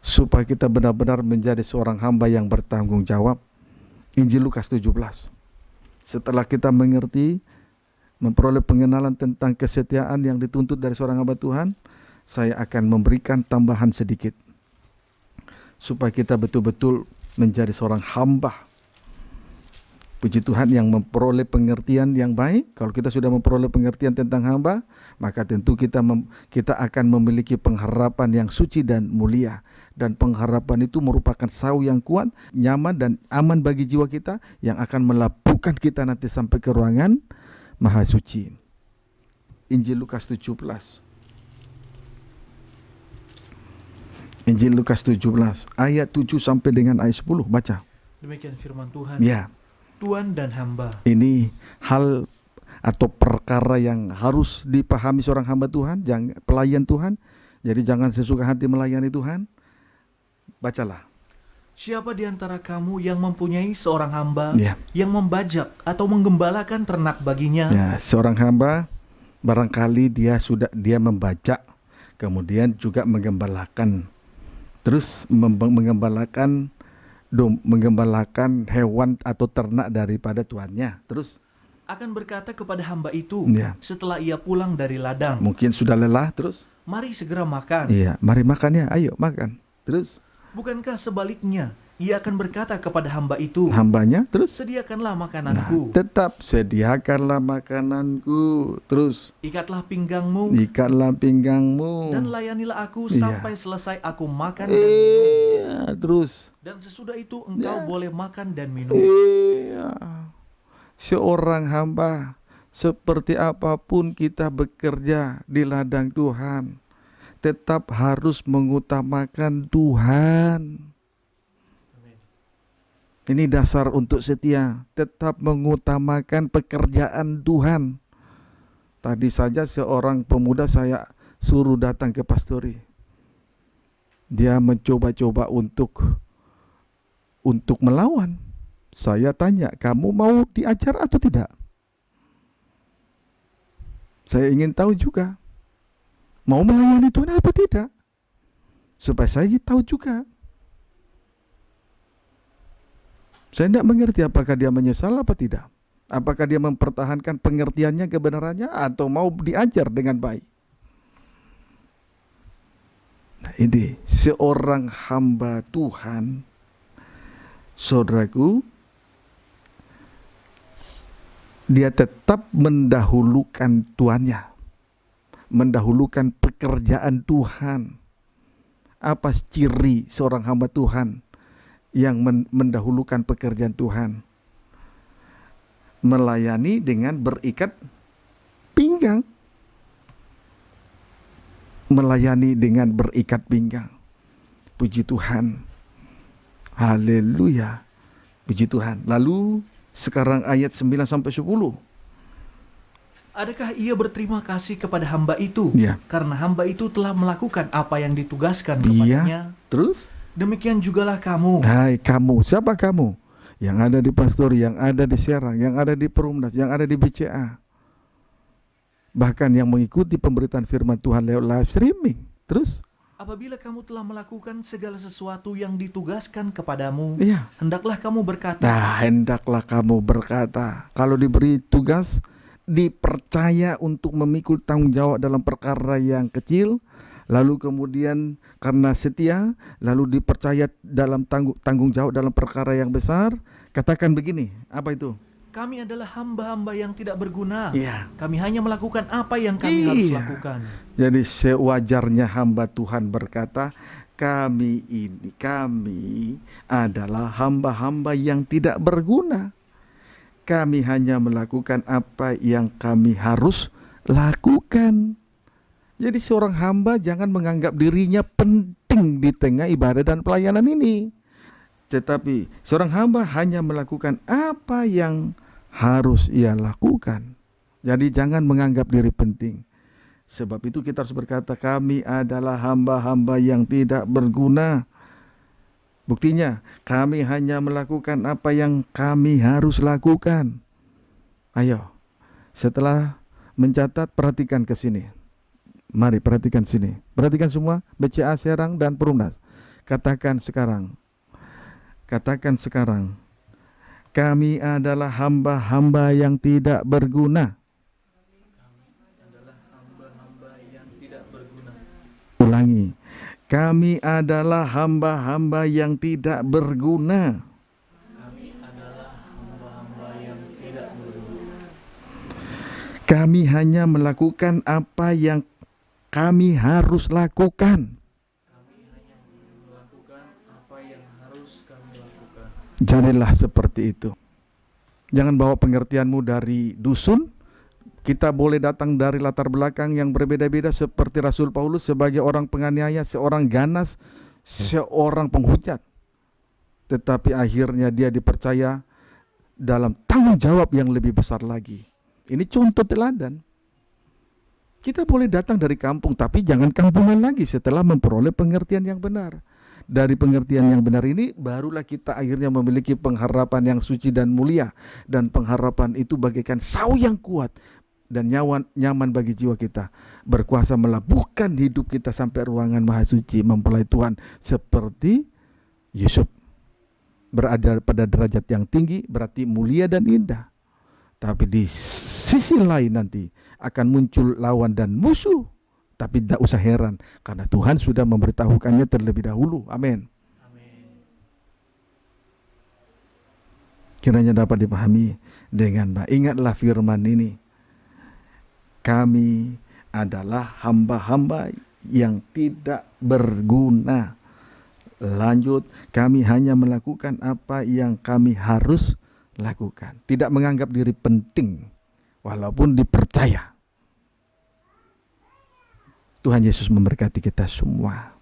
supaya kita benar-benar menjadi seorang hamba yang bertanggung jawab, Injil Lukas 17. Setelah kita mengerti, memperoleh pengenalan tentang kesetiaan yang dituntut dari seorang hamba Tuhan, saya akan memberikan tambahan sedikit supaya kita betul-betul menjadi seorang hamba. Puji Tuhan, yang memperoleh pengertian yang baik. Kalau kita sudah memperoleh pengertian tentang hamba, maka tentu kita akan memiliki pengharapan yang suci dan mulia. Dan pengharapan itu merupakan sau yang kuat, nyaman dan aman bagi jiwa kita, yang akan melabuhkan kita nanti sampai ke ruangan Maha Suci. Injil Lukas 17. Injil Lukas 17 ayat 7 sampai dengan ayat 10. Baca. Demikian firman Tuhan. Ya. Tuan dan hamba. Ini hal atau perkara yang harus dipahami seorang hamba Tuhan, pelayan Tuhan. Jadi jangan sesuka hati melayani Tuhan. Bacalah. Siapa di antara kamu yang mempunyai seorang hamba yang membajak atau menggembalakan ternak baginya? Ya, seorang hamba barangkali dia membajak, kemudian juga menggembalakan. Terus menggembalakan hewan atau ternak daripada tuannya. Terus akan berkata kepada hamba itu setelah ia pulang dari ladang, mungkin sudah lelah, terus mari segera makan. Iya, mari makan ya, ayo makan. Terus bukankah sebaliknya ia akan berkata kepada hambanya, terus sediakanlah makananku. Tetap sediakanlah makananku. Terus ikatlah pinggangmu dan layanilah aku sampai selesai aku makan dan minum. Terus dan sesudah itu engkau boleh makan dan minum. Seorang hamba, seperti apapun kita bekerja di ladang Tuhan, tetap harus mengutamakan Tuhan. Ini dasar untuk setia, tetap mengutamakan pekerjaan Tuhan. Tadi saja seorang pemuda saya suruh datang ke pastori. Dia mencoba-coba untuk melawan. Saya tanya, kamu mau diajar atau tidak? Saya ingin tahu juga. Mau melayani Tuhan apa tidak? Supaya saya tahu juga. Saya tidak mengerti apakah dia menyesal apa tidak. Apakah dia mempertahankan pengertiannya, kebenarannya, atau mau diajar dengan baik. Nah, ini seorang hamba Tuhan, saudaraku, dia tetap mendahulukan tuannya, mendahulukan pekerjaan Tuhan. Apa ciri seorang hamba Tuhan yang mendahulukan pekerjaan Tuhan? Melayani dengan berikat pinggang. Melayani dengan berikat pinggang. Puji Tuhan. Haleluya. Puji Tuhan. Lalu sekarang ayat 9 sampai 10. Adakah ia berterima kasih kepada hamba itu? Ya. Karena hamba itu telah melakukan apa yang ditugaskan Iya. kepadanya. Terus? Demikian jugalah kamu. Hai kamu, siapa kamu? Yang ada di Pastori, yang ada di Serang, yang ada di Perumnas, yang ada di BCA. Bahkan yang mengikuti pemberitaan firman Tuhan lewat live streaming. Terus? Apabila kamu telah melakukan segala sesuatu yang ditugaskan kepadamu, Iya. hendaklah kamu berkata, Nah, hendaklah kamu berkata. Kalau diberi tugas, dipercaya untuk memikul tanggung jawab dalam perkara yang kecil, lalu kemudian karena setia, lalu dipercaya dalam tanggung jawab dalam perkara yang besar, katakan begini, apa itu? kami adalah hamba-hamba yang tidak berguna. Iya. Kami hanya melakukan apa yang kami harus lakukan. Jadi sewajarnya hamba Tuhan berkata, kami adalah hamba-hamba yang tidak berguna. Kami hanya melakukan apa yang kami harus lakukan. Jadi seorang hamba jangan menganggap dirinya penting di tengah ibadah dan pelayanan ini. Tetapi seorang hamba hanya melakukan apa yang harus ia lakukan. Jadi jangan menganggap diri penting. Sebab itu kita harus berkata, kami adalah hamba-hamba yang tidak berguna. Buktinya, kami hanya melakukan apa yang kami harus lakukan. Ayo, setelah mencatat, perhatikan ke sini. Mari perhatikan sini. Perhatikan semua, BCA Serang dan Perumnas. Katakan sekarang. Katakan sekarang. Kami adalah hamba-hamba yang tidak berguna. Ulangi. Kami adalah hamba-hamba yang tidak berguna. Kami hanya melakukan apa yang kami harus lakukan. Jadilah seperti itu. Jangan bawa pengertianmu dari dusun. Kita boleh datang dari latar belakang yang berbeda-beda seperti Rasul Paulus sebagai orang penganiaya, seorang ganas, seorang penghujat. Tetapi akhirnya dia dipercaya dalam tanggung jawab yang lebih besar lagi. Ini contoh teladan. Kita boleh datang dari kampung, tapi jangan kampungan lagi setelah memperoleh pengertian yang benar. Dari pengertian yang benar ini, barulah kita akhirnya memiliki pengharapan yang suci dan mulia. Dan pengharapan itu bagaikan sau yang kuat dan nyaman bagi jiwa kita, berkuasa melabuhkan hidup kita sampai ruangan maha suci mempelai Tuhan seperti Yusuf. Berada pada derajat yang tinggi berarti mulia dan indah, tapi di sisi lain nanti akan muncul lawan dan musuh. Tapi tidak usah heran karena Tuhan sudah memberitahukannya terlebih dahulu. Amin. Kiranya dapat dipahami dengan baik. Ingatlah firman ini. Kami adalah hamba-hamba yang tidak berguna. Lanjut, kami hanya melakukan apa yang kami harus lakukan. Tidak menganggap diri penting, walaupun dipercaya. Tuhan Yesus memberkati kita semua.